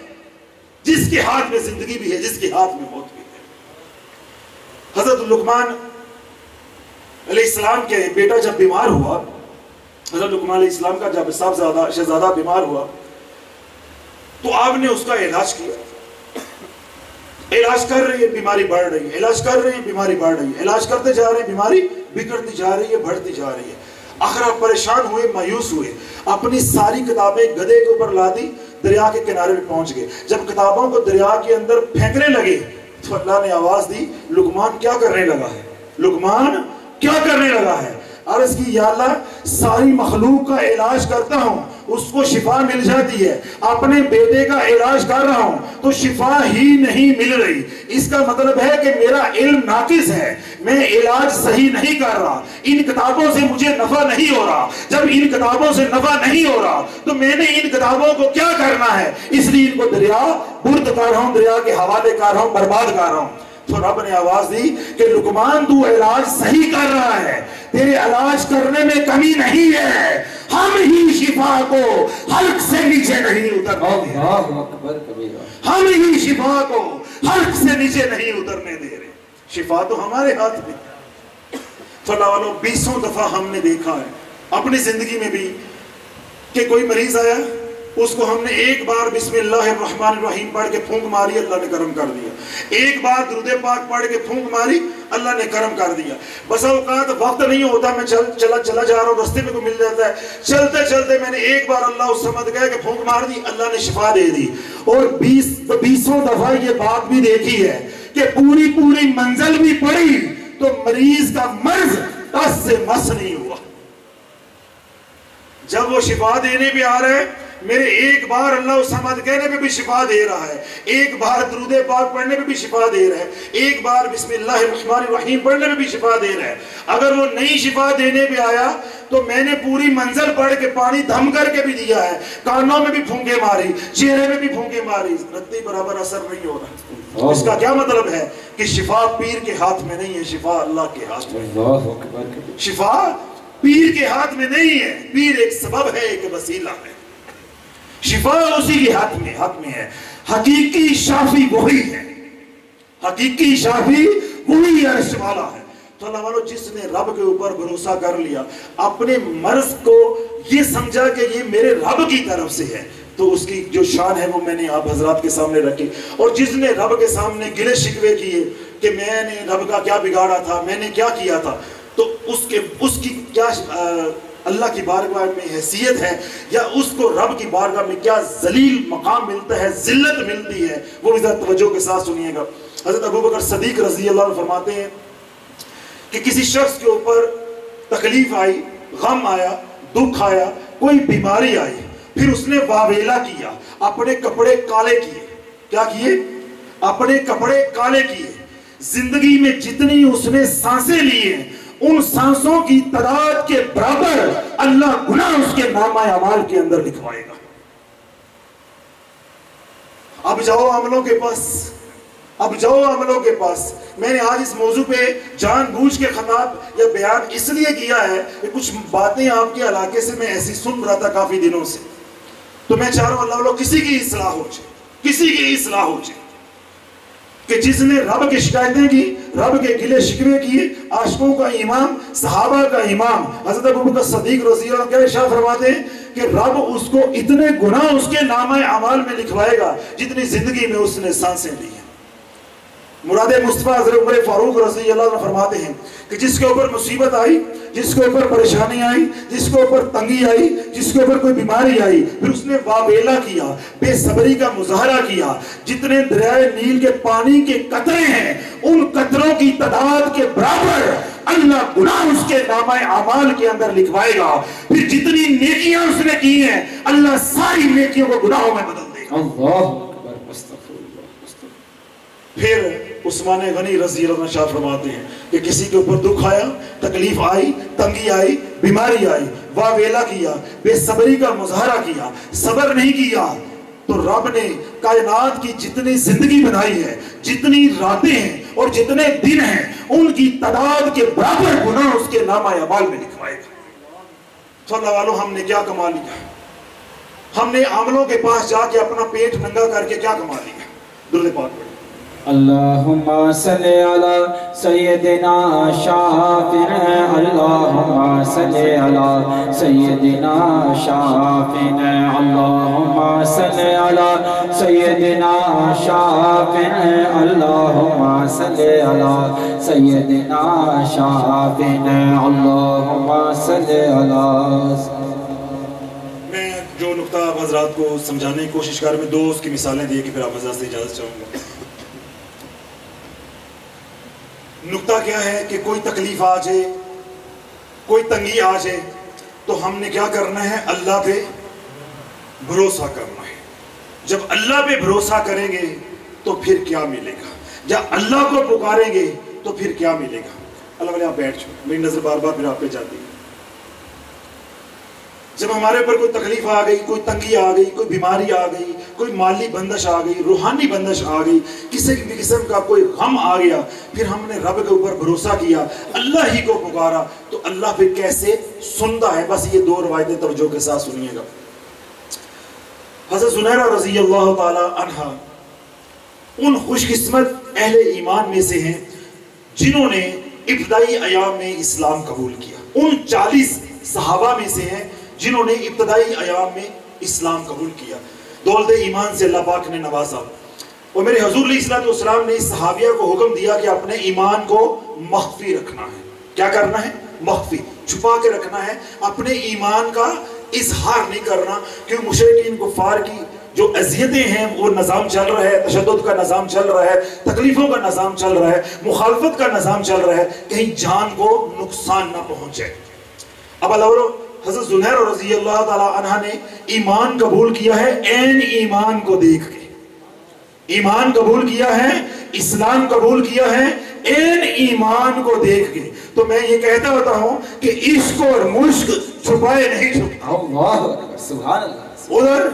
جس کے ہاتھ میں زندگی بھی ہے، جس کے ہاتھ میں موت بھی ہے۔ حضرت لقمان علیہ السلام کے بیٹا جب بیمار ہوا، حضرت لقمان علیہ السلام کا جب صاحبزادہ شہزادہ بیمار ہوا تو آپ نے اس کا علاج کیا۔ علاج کر رہی ہے بیماری بڑھ رہی ہے، علاج کر رہے ہیں بیماری بڑھ رہی ہے، علاج کرتے جا رہے ہیں بیماری بگڑتی جا رہی ہے، بڑھتی جا رہی ہے۔ آخر آپ پریشان ہوئے، مایوس ہوئے، اپنی ساری کتابیں گدھے کے اوپر لا دی، دریا کے کنارے پہ پہنچ گئے۔ جب کتابوں کو دریا کے اندر پھینکنے لگے تو اللہ نے آواز دی، لقمان کیا کرنے لگا ہے؟ لقمان کیا کرنے لگا ہے؟ عرض کی یا اللہ ساری مخلوق کا علاج کرتا ہوں، اس کو شفا مل جاتی ہے، اپنے بیٹے کا علاج کر رہا ہوں تو شفا ہی نہیں مل رہی۔ اس کا مطلب ہے کہ میرا علم ناقص ہے، میں علاج صحیح نہیں کر رہا، ان کتابوں سے مجھے نفع نہیں ہو رہا۔ جب ان کتابوں سے نفع نہیں ہو رہا تو میں نے ان کتابوں کو کیا کرنا ہے؟ اس لیے ان کو دریا برد کر رہا ہوں، دریا کے حوالے کر رہا ہوں، برباد کر رہا ہوں۔ تو رب نے آواز دی کہ لقمان تو علاج صحیح کر رہا ہے، تیرے علاج کرنے میں کمی نہیں ہے، ہم ہی شفا کو حلق سے نیچے نہیں اترنے دے رہے، ہم ہی شفا کو حلق سے نیچے نہیں اترنے دے رہے۔ شفا تو ہمارے ہاتھ میں۔ اللہ والوں 20 دفعہ ہم نے دیکھا ہے اپنی زندگی میں بھی کہ کوئی مریض آیا، اس کو ہم نے ایک بار بسم اللہ الرحمن الرحیم پڑھ کے پھونک ماری، اللہ نے کرم کر دیا۔ ایک بار درود پاک پڑھ کے پھونک ماری، اللہ نے کرم کر دیا۔ بس اوقات وقت نہیں ہوتا، میں چلا جا رہا ہوں، رستے میں کو مل جاتا ہے، چلتے چلتے میں نے ایک بار اللہ اس سمجھ گیا کہ پھونک مار دی، اللہ نے شفا دے دی۔ اور 20 دفعہ یہ بات بھی دیکھی ہے کہ پوری منزل بھی پڑی تو مریض کا مرض ٹس سے مس نہیں ہوا۔ جب وہ شفا دینے پہ آ رہے میرے ایک بار اللہ الصمد کہنے پہ بھی شفا دے رہا ہے، ایک بار درود پاک پڑھنے پہ بھی شفا دے رہا ہے، ایک بار بسم اللہ الرحمن الرحیم پڑھنے پہ بھی شفا دے رہا ہے۔ اگر وہ نہیں شفا دینے پہ آیا تو میں نے پوری منزل پڑھ کے پانی دھم کر کے بھی دیا ہے، کانوں میں بھی پھونکے ماری، چہرے میں بھی پھونکے ماری، رتی برابر اثر نہیں ہو رہا۔ اس کا کیا مطلب ہے کہ شفا پیر کے ہاتھ میں نہیں ہے، شفا اللہ کے ہاتھ میں ہے۔ شفا پیر کے ہاتھ میں نہیں ہے، پیر ایک سبب ہے، ایک وسیلہ ہے، شفا اسی کے ہاتھ میں ہے۔ حقیقی شافی وہی ہے، حقیقی شافی وہی عرش والا ہے۔ تو اللہ والو، جس نے رب کے اوپر بھروسہ کر لیا، اپنے مرض کو یہ سمجھا کہ یہ میرے رب کی طرف سے ہے، تو اس کی جو شان ہے وہ میں نے آپ حضرات کے سامنے رکھی۔ اور جس نے رب کے سامنے گلے شکوے کیے کہ میں نے رب کا کیا بگاڑا تھا، میں نے کیا کیا تھا، تو اس کی کیا اللہ کی بارگاہ میں حیثیت ہے، یا اس کو رب کی بارگاہ میں کیا ذلیل مقام ملتا ہے، ذلت ملتی ہے، وہ بھی ذرا توجہ کے ساتھ سنیے گا۔ حضرت ابوبکر صدیق رضی اللہ عنہ فرماتے ہیں کہ کسی شخص کے اوپر تکلیف آئی، غم آیا، دکھ آیا، کوئی بیماری آئی، پھر اس نے واویلا کیا، اپنے کپڑے کالے کیے۔ کیا کیے؟ اپنے کپڑے کالے کیے۔ زندگی میں جتنی اس نے سانسیں لی ہیں، ان سانسوں کی تعداد کے برابر اللہ گناہ اس کے نامہ اعمال کے اندر لکھوائے گا۔ اب جاؤ عملوں کے پاس، اب جاؤ عملوں کے پاس۔ میں نے آج اس موضوع پہ جان بوجھ کے خطاب یا بیان اس لیے کیا ہے کہ کچھ باتیں آپ کے علاقے سے میں ایسی سن رہا تھا کافی دنوں سے، تو میں چاہ رہا ہوں اللہ کسی کی اصلاح ہو جائے، کسی کی اصلاح ہو جائے، کہ جس نے رب کی شکایتیں کی، رب کے گلے شکوے کیے، عاشقوں کا امام، صحابہ کا امام حضرت ابوبکر صدیق رضی اللہ عنہ کیا ارشاد فرماتے ہیں کہ رب اس کو اتنے گناہ اس کے نامہ اعمال میں لکھوائے گا جتنی زندگی میں اس نے سانسیں لی ہیں۔ مراد مصطفیٰ حضرت عمر فاروق رضی اللہ عنہ فرماتے ہیں کہ جس کے اوپر مصیبت آئی، جس کے اوپر پریشانی آئی، جس کے اوپر تنگی آئی، جس کے اوپر کوئی بیماری آئی، پھر اس نے واویلا کیا، بے صبری کا مظاہرہ کیا، جتنے دریائے نیل کے پانی کے قطرے ہیں ان قطروں کی تعداد کے برابر اللہ گناہ اس کے نامہ اعمال کے اندر لکھوائے گا۔ پھر جتنی نیکیاں اس نے کی ہیں اللہ ساری نیکیوں کو گناہوں میں بدل دے گا۔ اللہ اکبر، استغفر اللہ۔ پھر عثمان غنی رضی اللہ عنہ شاہ فرماتے ہیں کہ کسی کے اوپر دکھ آیا، تکلیف آئی، تنگی آئی، بیماری آئی، واویلا کیا، بے صبری کا مظاہرہ کیا، صبر نہیں کیا، تو رب نے کائنات کی جتنی زندگی بنائی ہے، جتنی راتیں ہیں اور جتنے دن ہیں، ان کی تعداد کے برابر گناہ اس کے نامہ اعمال میں لکھوائے گا۔ تو اللہ والوں، ہم نے کیا کما لیا؟ ہم نے عاملوں کے پاس جا کے اپنا پیٹ ننگا کر کے کیا کما لیا؟ درود پاک پڑھیں۔ اللہم صلی علی سیدنا شافعنا، اللہم صلی علی سیدنا شافعنا، اللہم صلی علی سیدنا شافعنا، اللہم صلی علی سیدنا شافعنا، اللہم صلی علی۔ میں جو نقطہ آپ حضرات کو سمجھانے کی کوشش کر میں دو اس کی مثالیں دیے کہ پھر آپ حضرات سے اجازت چاہوں گا۔ نقطہ کیا ہے کہ کوئی تکلیف آ جائے، کوئی تنگی آ جائے، تو ہم نے کیا کرنا ہے؟ اللہ پہ بھروسہ کرنا ہے۔ جب اللہ پہ بھروسہ کریں گے تو پھر کیا ملے گا؟ جب اللہ کو پکاریں گے تو پھر کیا ملے گا؟ اللہ والے آپ بیٹھ جاؤ، میری نظر بار بار پھر آپ پہ جاتی ہے۔ جب ہمارے اوپر کوئی تکلیف آ گئی، کوئی تنگی آ گئی، کوئی بیماری آ گئی، کوئی مالی بندش آ گئی، روحانی بندش آ گئی، کسی بھی قسم کا کوئی غم آ گیا، پھر ہم نے رب کے اوپر بھروسہ کیا، اللہ ہی کو پکارا، تو اللہ پھر کیسے سنتا ہے؟ بس یہ دو روایتیں توجہ کے ساتھ سنیے گا۔ حضرت زنیرہ رضی اللہ تعالی عنہ ان خوش قسمت اہل ایمان میں سے ہیں جنہوں نے ابتدائی ایام میں اسلام قبول کیا، ان 40 صحابہ میں سے ہیں جنہوں نے ابتدائی ایام میں اسلام قبول کیا، دولت ایمان سے اللہ پاک نے نوازا۔ اور میرے حضور علیہ السلام نے اس صحابیہ کو حکم دیا کہ اپنے ایمان کو مخفی رکھنا ہے۔ کیا کرنا ہے؟ مخفی، چھپا کے رکھنا ہے، اپنے ایمان کا اظہار نہیں کرنا، کیونکہ مشرکین کفار کی جو اذیتیں ہیں وہ نظام چل رہا ہے، تشدد کا نظام چل رہا ہے، تکلیفوں کا نظام چل رہا ہے، مخالفت کا نظام چل رہا ہے، کہیں جان کو نقصان نہ پہنچے۔ اب اللہ حضرت زنیر رضی اللہ تعالی عنہ نے ایمان قبول کیا ہے عین ایمان کو دیکھ کے، ایمان قبول کیا ہے، اسلام قبول کیا ہے عین ایمان کو دیکھ کے۔ تو میں یہ کہتا ہوتا ہوں کہ عشق اور مشق چھپائے نہیں چھپتا۔ اللہ اکبر، سبحان اللہ۔ ادھر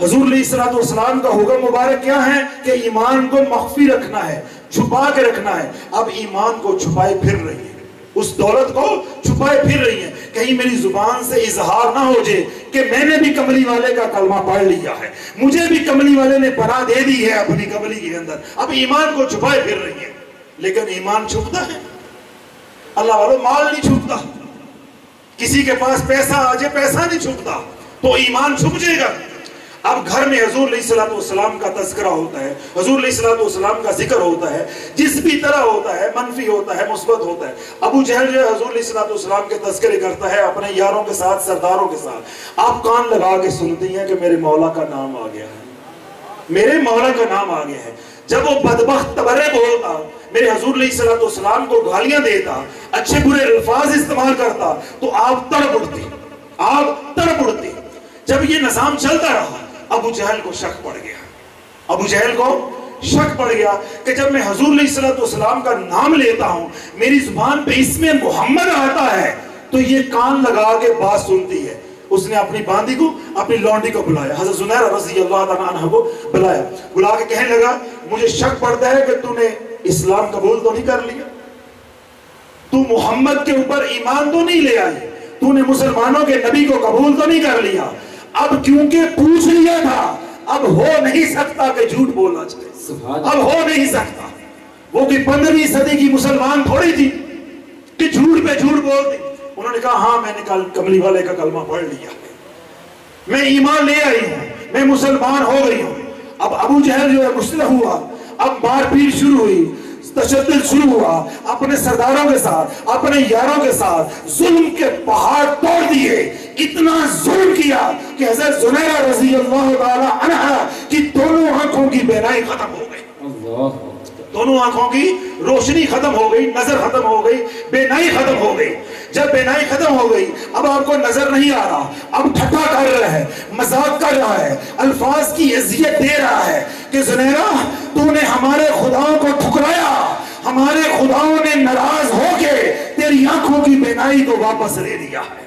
حضور علیہ السلام کا حکم مبارک کیا ہے کہ ایمان کو مخفی رکھنا ہے، چھپا کے رکھنا ہے۔ اب ایمان کو چھپائے پھر رہی ہے، اس دولت کو چھپائے پھر رہی ہے، کہیں میری زبان سے اظہار نہ ہو جائے کہ میں نے بھی کملی والے کا کلمہ پڑھ لیا ہے، مجھے بھی کملی والے نے پناہ دے دی ہے اپنی کملی کے اندر۔ اب ایمان کو چھپائے پھر رہی ہے، لیکن ایمان چھپتا ہے؟ اللہ والو، مال نہیں چھپتا، کسی کے پاس پیسہ آ جائے پیسہ نہیں چھپتا، تو ایمان چھپ جائے گا۔ اب گھر میں حضور علیہ السلام کا تذکرہ ہوتا ہے، حضور علیہ السلام کا ذکر ہوتا ہے، جس بھی طرح ہوتا ہے، منفی ہوتا ہے، مثبت ہوتا ہے۔ ابو جہل جو ہے حضور علیہ السلام کے تذکرے کرتا ہے اپنے یاروں کے ساتھ، سرداروں کے ساتھ، آپ کان لگا کے سنتی ہیں کہ میرے مولا کا نام آ گیا ہے، میرے مولا کا نام آ گیا ہے۔ جب وہ بدبخت تبرے بولتا، میرے حضور علیہ السلام کو گالیاں دیتا، اچھے برے الفاظ استعمال کرتا، تو آپ تڑپ اٹھتی، آپ تڑپ اٹھتی۔ جب یہ نظام چلتا رہا، ابو جہل کو شک پڑ گیا، ابو جہل کو شک پڑ گیا کہ جب میں حضور علیہ السلام کا نام لیتا ہوں، میری زبان پہ اسم محمد آتا ہے، تو یہ کان لگا کے بات سنتی ہے۔ اس نے اپنی باندی کو، اپنی لونڈی کو بلایا، حضرت زنیر رضی اللہ تعالیٰ عنہ کو بلایا، بلا کے کہنے لگا مجھے شک پڑتا ہے کہ تو نے اسلام قبول تو نہیں کر لیا، تو محمد کے اوپر ایمان تو نہیں لے آئی، تو نے مسلمانوں کے نبی کو قبول تو نہیں کر لیا۔ اب کیونکہ پوچھ لیا تھا، اب ہو نہیں سکتا کہ جھوٹ بولنا چاہے، اب ہو نہیں سکتا۔ وہ کہ 15ویں صدی کی مسلمان تھوڑی تھی کہ جھوٹ پہ جھوٹ بولتی۔ انہوں نے کہا ہاں میں نے کملی والے کا کلمہ پڑھ لیا ہے، میں ایمان لے آئی ہوں، میں مسلمان ہو گئی ہوں۔ اب ابو جہل جو ہے مسلح ہوا، اب مار پیٹ شروع ہوئی، تشدد شروع ہوا، اپنے سرداروں کے ساتھ، اپنے یاروں کے ساتھ ظلم کے پہاڑ توڑ دیے۔ اتنا ظلم کیا کہ حضرت زنیرہ رضی اللہ تعالی عنہ کی دونوں آنکھوں کی بینائی ختم ہو گئی، دونوں آنکھوں کی روشنی ختم ہو گئی، نظر ختم ہو گئی، بینائی ختم ہو گئی۔ جب بینائی ختم ہو گئی، اب آپ کو نظر نہیں آ رہا، اب ٹھٹا کر رہا ہے، مذاق کر رہا ہے، الفاظ کی اذیت دے رہا ہے کہ زنیرہ تو نے ہمارے خداؤں کو ٹھکرایا، ہمارے خداؤں نے ناراض ہو کے تیری آنکھوں کی بینائی کو واپس لے لیا ہے۔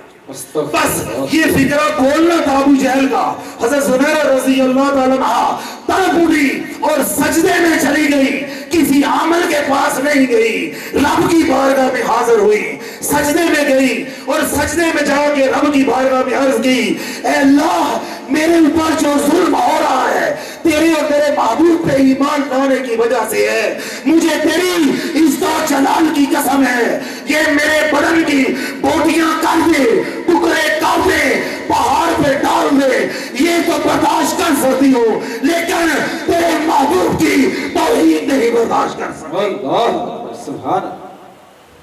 بس یہ فکرہ بولنا تھا ابو جہل کا۔ حضرت زنیرہ رضی اللہ تعالیٰ عنہ تڑپ اٹھی اور سجدے میں چلی گئی، کسی عامل کے پاس نہیں گئی، رب کی بارگاہ میں حاضر ہوئی، سجدے میں گئی اور سجدے میں جا کے رب کی بارگاہ میں عرض کی، اے اللہ میرے اوپر جو ظلم ہو رہا ہے تیرے اور تیرے محبوب پہ ایمان لانے کی وجہ سے ہے، مجھے تیری عزت و جلال کی قسم ہے یہ میرے بدن کی بوٹیاں کر دے، ٹکڑے کر دے، پہاڑ پہ ڈال دے، یہ تو برداشت کر سکتی ہو لیکن تیرے محبوب کی توہین نہیں برداشت کر سکتی، سبحان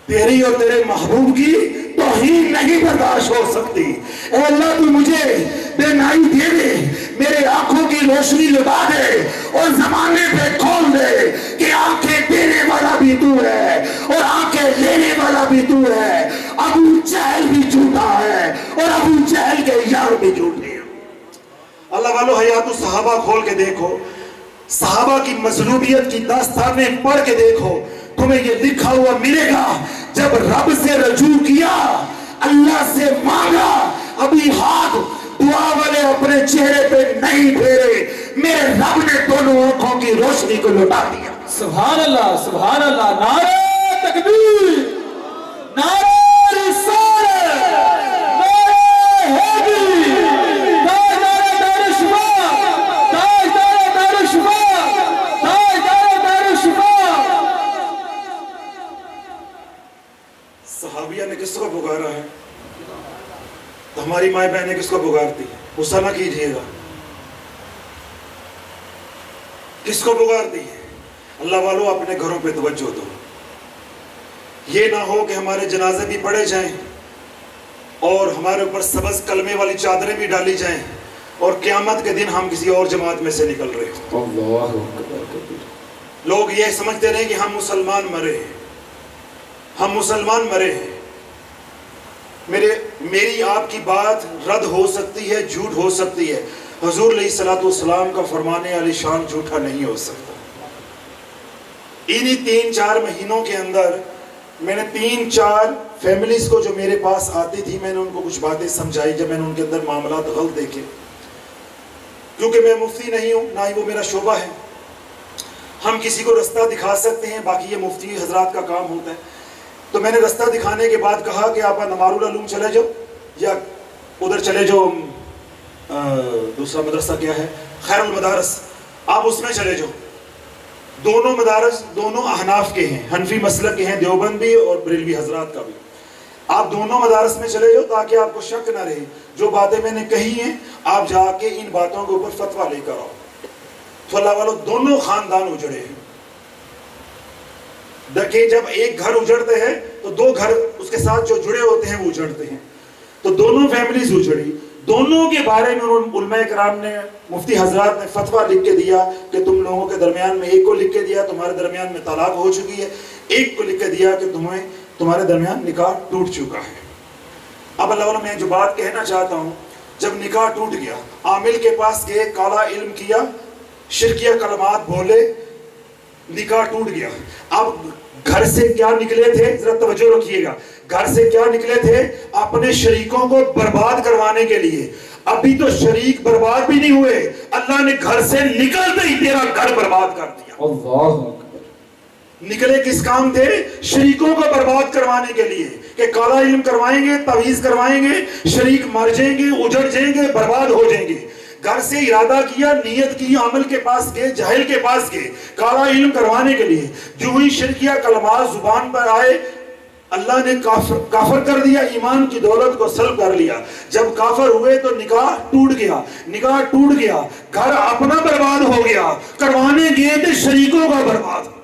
تیری اور تیرے محبوب کی توہین نہیں برداشت ہو سکتی۔ اے اللہ تو مجھے بینائی دے دے، میرے آنکھوں کی روشنی لٹا دے اور زمانے پہ کھول دے کہ آنکھیں دینے والا بھی تو ہے اور آنکھیں لینے والا بھی تو ہے۔ ابو جہل بھی جھوٹا ہے اور ابو جہل کے یار بھی جھوٹے ہیں۔ اللہ والو حیات الصحابہ کھول کے دیکھو، صحابہ کی مظلومیت کی داستانیں پڑھ کے دیکھو، تمہیں یہ لکھا ہوا ملے گا جب رب سے رجوع کیا، اللہ سے مانگا، ابھی ہاتھ دعا والے اپنے چہرے پہ نہیں پھیرے، میرے رب نے دونوں آنکھوں کی روشنی کو لوٹا دیا۔ سبحان اللہ، سبحان اللہ، نعرہ تکبیر، نعرہ رسالت، نعرہ حیدری، تاجدار دار شفا، تاجدار دار شفا، تاجدار دار شفا۔ صحابیہ نے کس کو پکارا ہے؟ تو ہماری مائیں بہنیں کس کو پکارتی ہیں؟ غصہ نہ کیجئے گا، کس کو پکارتی ہے؟ اللہ والو اپنے گھروں پہ توجہ دو، یہ نہ ہو کہ ہمارے جنازے بھی پڑھے جائیں اور ہمارے اوپر سبز کلمے والی چادریں بھی ڈالی جائیں اور قیامت کے دن ہم کسی اور جماعت میں سے نکل رہے ہوں۔ اللہ اکبر۔ لوگ یہ سمجھتے رہے کہ ہم مسلمان مرے ہیں، ہم مسلمان مرے ہیں۔ میری آپ کی بات رد ہو سکتی ہے، جھوٹ ہو سکتی ہے، حضور علیہ الصلوۃ والسلام کا فرمان علی شان جھوٹا نہیں ہو سکتا۔ انہی 3-4 مہینوں کے اندر میں نے 3-4 فیملیز کو جو میرے پاس آتی تھی، میں نے ان کو کچھ باتیں سمجھائی جب میں نے ان کے اندر معاملات غلط دیکھے۔ کیونکہ میں مفتی نہیں ہوں، نہ ہی وہ میرا شعبہ ہے، ہم کسی کو رستہ دکھا سکتے ہیں، باقی یہ مفتی حضرات کا کام ہوتا ہے۔ تو میں نے رستہ دکھانے کے بعد کہا کہ آپ انوار العلوم چلے جاؤ، یا ادھر چلے جاؤ، دوسرا مدرسہ کیا ہے، خیر المدارس، آپ اس میں چلے جاؤ۔ دونوں مدارس دونوں احناف کے ہیں، حنفی مسلک کے ہیں، دیوبند بھی اور بریلوی حضرات کا بھی۔ آپ دونوں مدارس میں چلے جاؤ تاکہ آپ کو شک نہ رہے، جو باتیں میں نے کہی ہیں آپ جا کے ان باتوں کے اوپر فتویٰ لے کر آؤ۔ تو اللہ والوں دونوں خاندان اجڑے ہیں۔ دیکھیں جب ایک گھر اجڑتے ہیں تو 2 گھر اس کے ساتھ جو جڑے ہوتے ہیں وہ اجڑتے ہیں۔ تو دونوں فیملیز اجڑی، دونوں کے بارے میں علماء کرام نے، مفتی حضرات نے فتویٰ لکھ کے دیا کہ تم لوگوں کے درمیان میں، ایک کو لکھ کے دیا تمہارے درمیان میں طلاق ہو چکی ہے، ایک کو لکھ کے دیا کہ تمہارے درمیان نکاح ٹوٹ چکا ہے۔ اب اللہ والوں میں جو بات کہنا چاہتا ہوں، جب نکاح ٹوٹ گیا، عامل کے پاس گئے، کالا علم کیا، شرکیہ کلمات بولے، نکاح ٹوٹ گیا۔ اب گھر سے کیا نکلے تھے، ذرا توجہ رکھیے گا، گھر سے کیا نکلے تھے؟ اپنے شریکوں کو برباد کروانے کے لیے۔ ابھی تو شریک برباد بھی نہیں ہوئے، اللہ نے گھر سے نکلتے ہی تیرا گھر برباد کر دیا۔ اللہ نکلے کس کام تھے؟ شریکوں کو برباد کروانے کے لیے، کہ کالا علم کروائیں گے، تعویذ کروائیں گے، شریک مر جائیں گے، اجڑ جائیں گے، برباد ہو جائیں گے۔ گھر سے ارادہ کیا، نیت کی، عمل کے پاس گئے، جاہل کے پاس گئے کالا علم کروانے کے لیے۔ جو ہی شرکیہ کلمات زبان پر آئے، اللہ نے کافر کر دیا، ایمان کی دولت کو سلب کر لیا۔ جب کافر ہوئے تو نکاح ٹوٹ گیا، نکاح ٹوٹ گیا، گھر اپنا برباد ہو گیا، کروانے گئے تھے شریکوں کا برباد۔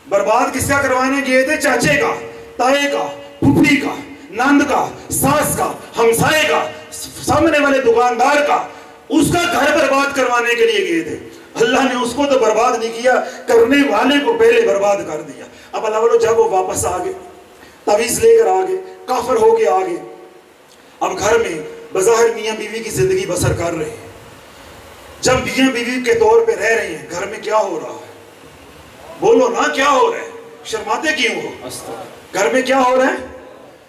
برباد کس کا کروانے گئے تھے؟ چاچے کا، تائے کا، پھوپھی کا، نند کا، ساس کا، ہمسائے کا، سامنے والے دکاندار کا، اس کا گھر برباد کروانے کے لیے گئے تھے۔ اللہ نے اس کو تو برباد نہیں کیا، کرنے والے کو پہلے برباد کر دیا۔ اب اللہ والوں جب وہ واپس آگے، تعویذ لے کر آگے، کافر ہو کے آگے، اب گھر میں بظاہر میاں بیوی کی زندگی بسر کر رہے ہیں۔ جب میاں بیوی کے طور پہ رہ رہے ہیں، گھر میں کیا ہو رہا ہے؟ بولو نا، کیا ہو رہا ہے؟ شرماتے کیوں ہو؟ گھر میں کیا ہو رہا ہے؟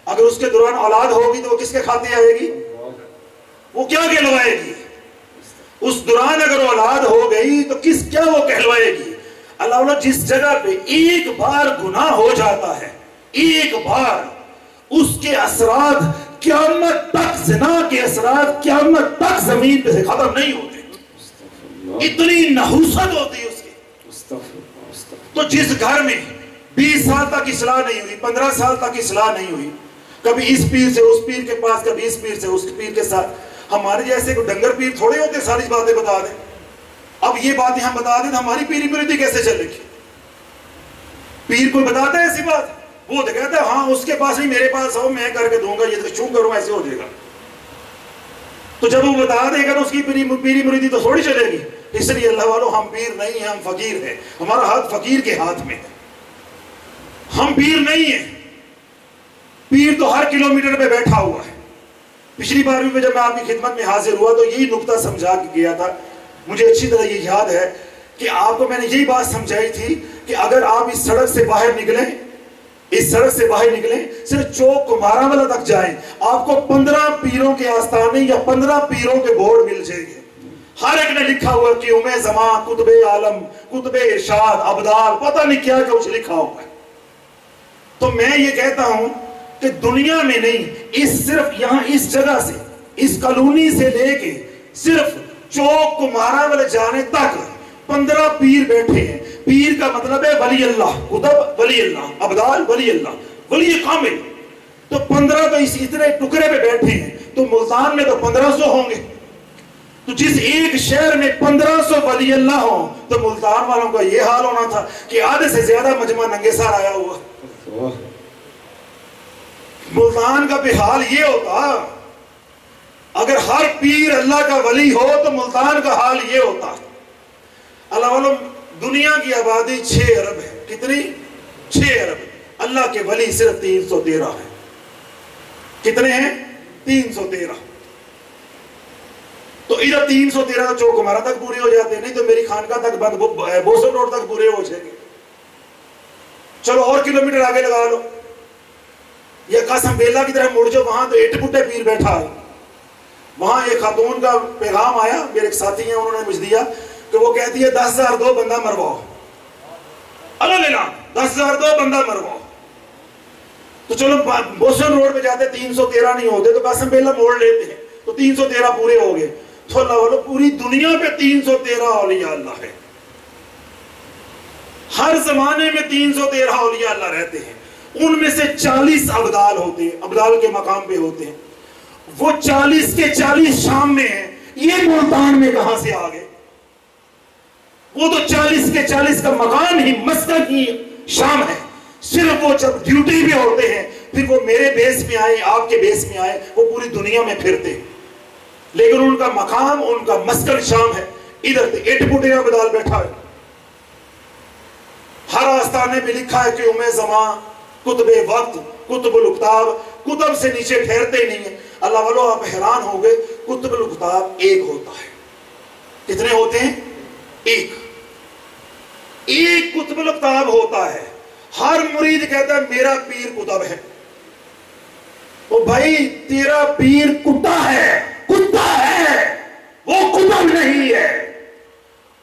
اگر اس کے دوران اولاد ہوگی تو وہ کس کے کھاتے آئے گی؟ وہ کیا کہلوائے گی؟ اس دوران اگر اولاد ہو گئی تو کیا وہ کہلوائے گی؟ اللہ جس جگہ پہ ایک بار گناہ ہو جاتا ہے، ایک بار، اس کے اثرات قیامت تک، زنا کے اثرات قیامت تک زمین پہ سے ختم نہیں ہوتے۔ اتنی نحوست ہوتی ہے اس کی۔ تو جس گھر میں 20 سال تک اصلاح نہیں ہوئی، 15 سال تک اصلاح نہیں ہوئی، کبھی اس پیر سے اس پیر کے پاس، کبھی اس پیر سے اس پیر کے ساتھ، ہمارے جیسے کوئی ڈنگر پیر تھوڑے ہوتے ساری باتیں بتا دیں۔ اب یہ باتیں ہم بتا دیں تو ہماری پیری مریدی کیسے چلے گی؟ پیر کوئی بتاتا ہے ایسی بات؟ وہ تو کہتا ہے ہاں اس کے پاس نہیں، میرے پاس آؤ، میں کر کے دوں گا، یہ تو چوں کروں ایسے ہو جائے گا۔ تو جب وہ بتا دے گا تو اس کی پیری مریدی تو تھوڑی چلے گی۔ اس لیے اللہ والوں ہم پیر نہیں ہیں، ہم فقیر ہیں، ہمارا ہاتھ فقیر کے ہاتھ میں ہے۔ ہم پیر نہیں ہیں، پیر تو ہر کلومیٹر پہ بیٹھا ہوا ہے۔ پچھلی بار بھی جب میں آپ کی خدمت میں حاضر ہوا تو یہی نقطہ سمجھا کے گیا تھا، مجھے اچھی طرح یہ یاد ہے کہ آپ کو میں نے یہی بات سمجھائی تھی کہ اگر آپ اس سڑک سے باہر نکلیں، اس سڑک سے باہر نکلیں، صرف چوک کمارا والا تک جائیں، آپ کو 15 پیروں کے آستانے یا 15 پیروں کے بورڈ مل جائیں گے۔ ہر ایک نے لکھا ہوا کہ قیوم زمان، قطب عالم، قطب ارشاد، ابدال، پتہ نہیں کیا کچھ لکھا ہوا ہے۔ تو میں یہ کہتا ہوں کہ دنیا میں نہیں، اس صرف یہاں اس جگہ سے، اس کالونی سے لے کے صرف چوک کمارا والے جانے تک 15 پیر بیٹھے ہیں۔ پیر کا مطلب ہے ولی اللہ، قطب ولی اللہ، ابدال ولی اللہ، ولی کامل۔ تو 15 تو اس اتنے ٹکڑے پہ بیٹھے ہیں، تو ملتان میں تو 1500 ہوں گے۔ تو جس ایک شہر میں 1500 ولی اللہ ہوں تو ملتان والوں کا یہ حال ہونا تھا کہ آدھے سے زیادہ مجمع ننگے سار آیا ہوا۔ ملتان کا بھی حال یہ ہوتا، اگر ہر پیر اللہ کا ولی ہو تو ملتان کا حال یہ ہوتا۔ اللہ والوں دنیا کی آبادی 6 ارب ہے، کتنی؟ 6 ارب۔ اللہ کے ولی صرف 313 ہے۔ کتنے ہیں؟ 313. تو ادھر 313 چوک ہمارا تک پورے ہو جاتے ہیں, نہیں تو میری خانقاہ تک بوسن روڈ تک پورے ہو جائیں گے. چلو اور کلومیٹر آگے لگا لو, یہ قاسم بیلا کی طرف مڑ جو, وہاں تو اٹھ پٹے پیر بیٹھا ہے. وہاں ایک خاتون کا پیغام آیا, میرے ایک ساتھی ہیں انہوں نے مجھ دیا, کہ وہ کہتی ہے 10,002 بندہ مرواؤ, اللہ 10,002 بندہ مرواؤ. تو چلو بوسن روڈ پہ جاتے 313 نہیں ہوتے, تو قاسم بیلا موڑ لیتے ہیں, تو 313 پورے ہو گئے. تو اللہ والو پوری دنیا پہ 313 اولیاء اللہ ہے. ہر زمانے میں 313 اولیاء اللہ رہتے ہیں. ان میں سے 40 ابدال ہوتے ہیں, ابدال کے مقام پہ ہوتے ہیں. وہ 40 کے 40 شام میں ہیں, یہ ملتان میں کہاں سے آ گئے؟ وہ تو 40 کے 40 کا مقام ہی مسکن ہی شام ہے. صرف وہ جب ڈیوٹی بھی ہوتے ہیں, پھر وہ میرے بیس میں آئے, آپ کے بیس میں آئے, وہ پوری دنیا میں پھرتے ہیں, لیکن ان کا مقام, ان کا مسکن شام ہے. ادھر تو ایٹ پٹے ابدال بیٹھا ہے. ہر آستانے میں لکھا ہے کہ ام زمان, کتب وقت, کتب الکتاب, کتب سے نیچے ٹھہرتے نہیں ہیں. اللہ والو آپ حیران ہو گئے, کتب الکتاب ایک ہوتا ہے. کتنے ہوتے ہیں؟ ایک کتب الکتاب ہوتا ہے. ہر مرید کہتا ہے میرا پیر کتب ہے. تو بھائی تیرا پیر کتا ہے, وہ کتب نہیں ہے,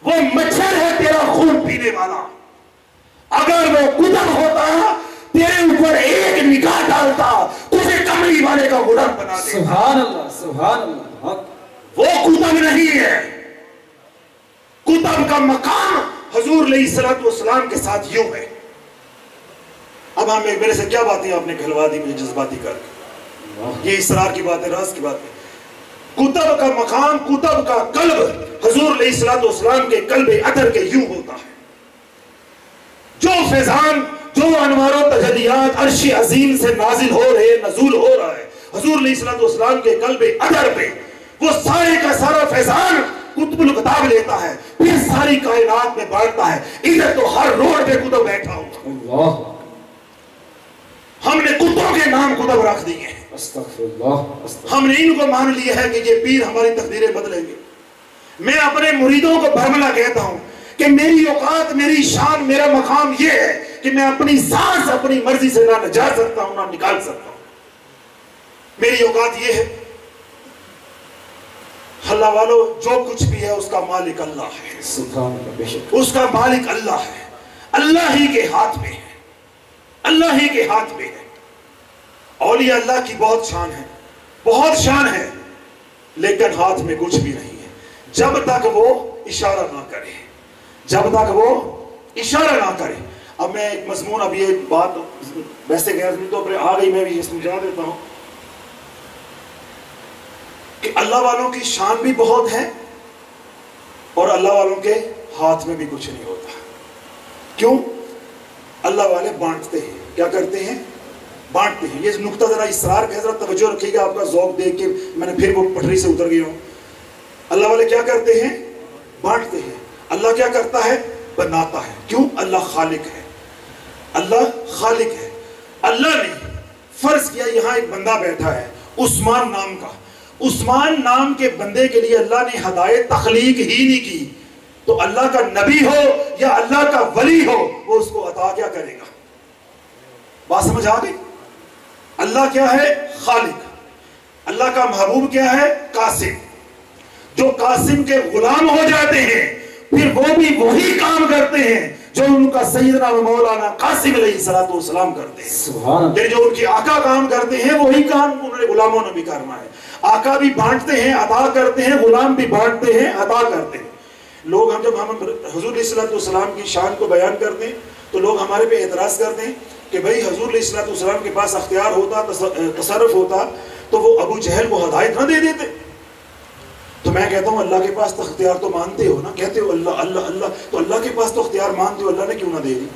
وہ مچھر ہے تیرا خون پینے والا. اگر وہ کتب ہوتا تیرے اوپر ایک نگاہ ڈالتا تجھے کملی والے کا غلام بنا دے. سبحان اللہ, سبحان اللہ. وہ کتب نہیں ہے. کتب کا مقام حضور علیہ الصلوۃ والسلام کے ساتھ یوں ہے. اب ہمیں میرے سے کیا باتیں آپ نے کھلوا دی مجھے جذباتی کر کے, یہ اسرار کی بات ہے, راز کی بات ہے. کتب کا مقام, کتب کا قلب حضور علیہ الصلوۃ والسلام کے قلب اطہر کے یوں ہوتا ہے. جو فیضان, جو انوار و تجلیات عرش عظیم سے نازل ہو رہے, نزول ہو رہا ہے حضور علیہ الصلوۃ والسلام کے قلب اطہر پہ, وہ سارے کا سارا فیضان کتب الکتاب لیتا ہے, پھر ساری کائنات میں بانٹتا ہے. ادھر تو ہر روڈ پہ کتب بیٹھا ہوتا. اللہ, ہم نے کتوں کے نام کتب رکھ دیے ہیں. استغفر اللہ. ہم نے ان کو مان لیا ہے کہ یہ پیر ہماری تقدیریں بدلیں گے. میں اپنے مریدوں کو برملا کہتا ہوں کہ میری اوقات, میری شان, میرا مقام یہ ہے کہ میں اپنی سانس اپنی مرضی سے نہ جا سکتا ہوں نہ نکال سکتا ہوں. میری اوقات یہ ہے. اللہ والو جو کچھ بھی ہے اس کا مالک اللہ ہے. سبحان اللہ, بے شک اس کا مالک اللہ ہے. اللہ ہی کے ہاتھ میں ہے, اللہ ہی کے ہاتھ میں ہے. اولیاء اللہ کی بہت شان ہے, بہت شان ہے, لیکن ہاتھ میں کچھ بھی نہیں ہے جب تک وہ اشارہ نہ کرے, جب تک وہ اشارہ نہ کرے. اب میں ایک مضمون, اب یہ بات ویسے غیر تو آ گئی, میں بھی یہ سمجھا دیتا ہوں کہ اللہ والوں کی شان بھی بہت ہے اور اللہ والوں کے ہاتھ میں بھی کچھ نہیں ہوتا. کیوں؟ اللہ والے بانٹتے ہیں. کیا کرتے ہیں؟ بانٹتے ہیں. یہ نقطہ ذرا اسرار کا حضرت توجہ رکھیے گا, آپ کا ذوق دیکھ کے میں نے پھر وہ پٹری سے اتر گیا ہوں. اللہ والے کیا کرتے ہیں؟ بانٹتے ہیں. اللہ کیا کرتا ہے؟ بناتا ہے. کیوں؟ اللہ خالق ہے, اللہ خالق ہے. اللہ نے فرض کیا یہاں ایک بندہ بیٹھا ہے عثمان نام کا, عثمان نام کے بندے کے لیے اللہ نے ہدایت تخلیق ہی نہیں کی, تو اللہ کا نبی ہو یا اللہ کا ولی ہو وہ اس کو عطا کیا کرے گا؟ بات سمجھ آ گئی؟ اللہ کیا ہے؟ خالق. اللہ کا محبوب کیا ہے؟ قاسم. جو قاسم کے غلام ہو جاتے ہیں پھر وہ بھی وہی کام کرتے ہیں جو ان کا سیدنا و مولانا قاسم علیہ الصلوۃ والسلام کرتے ہیں. سبحان اللہ. جو ان کے آقا کام کرتے ہیں وہی کام انہوں نے غلاموں نے بھی کرنا ہے. آقا بھی بانٹتے ہیں, عطا کرتے ہیں, غلام بھی بانٹتے ہیں, عطا کرتے ہیں. لوگ جب ہم حضور علیہ الصلوۃ والسلام کی شان کو بیان کرتے ہیں تو لوگ ہمارے پہ اعتراض کرتے ہیں کہ بھئی حضور علیہ الصلوۃ والسلام کے پاس اختیار ہوتا, تصرف ہوتا, تو وہ ابو جہل کو ہدایت نہ دے دیتے. تو میں کہتا ہوں اللہ کے پاس تو اختیار تو مانتے ہو نا, کہتے ہو اللہ اللہ اللہ, تو اللہ کے پاس تو اختیار مانتے ہو, اللہ نے کیوں نہ دے دی؟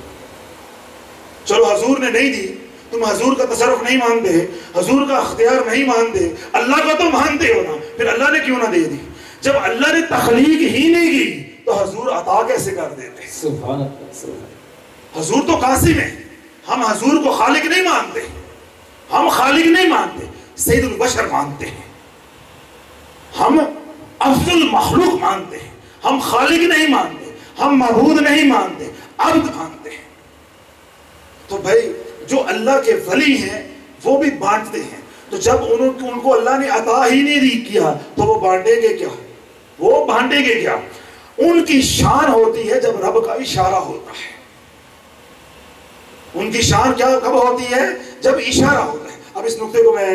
چلو حضور نے نہیں دی, تم حضور کا تصرف نہیں مانتے, حضور کا اختیار نہیں مانتے, اللہ کا تو مانتے ہو نا, پھر اللہ نے کیوں نہ دے دی؟ جب اللہ نے تخلیق ہی نہیں کی تو حضور عطا کیسے کر دیتے؟ سبحان اللہ, سبحان اللہ. حضور تو قاسم ہے, ہم حضور کو خالق نہیں مانتے, ہم خالق نہیں مانتے. سید البشر مانتے ہیں، ہم افضل مخلوق مانتے ہیں، ہم خالق نہیں مانتے، ہم معبود نہیں مانتے، عبد مانتے ہیں۔ تو بھائی جو اللہ کے ولی ہیں وہ بھی بانٹتے ہیں، تو جب ان کو اللہ نے عطا ہی نہیں کیا تو وہ بانٹیں گے کیا؟ وہ بانٹیں گے کیا؟ ان کی شان ہوتی ہے جب رب کا اشارہ ہوتا ہے۔ ان کی شان کیا کب ہوتی ہے؟ جب اشارہ ہوتا ہے۔ اب اس نقطے کو میں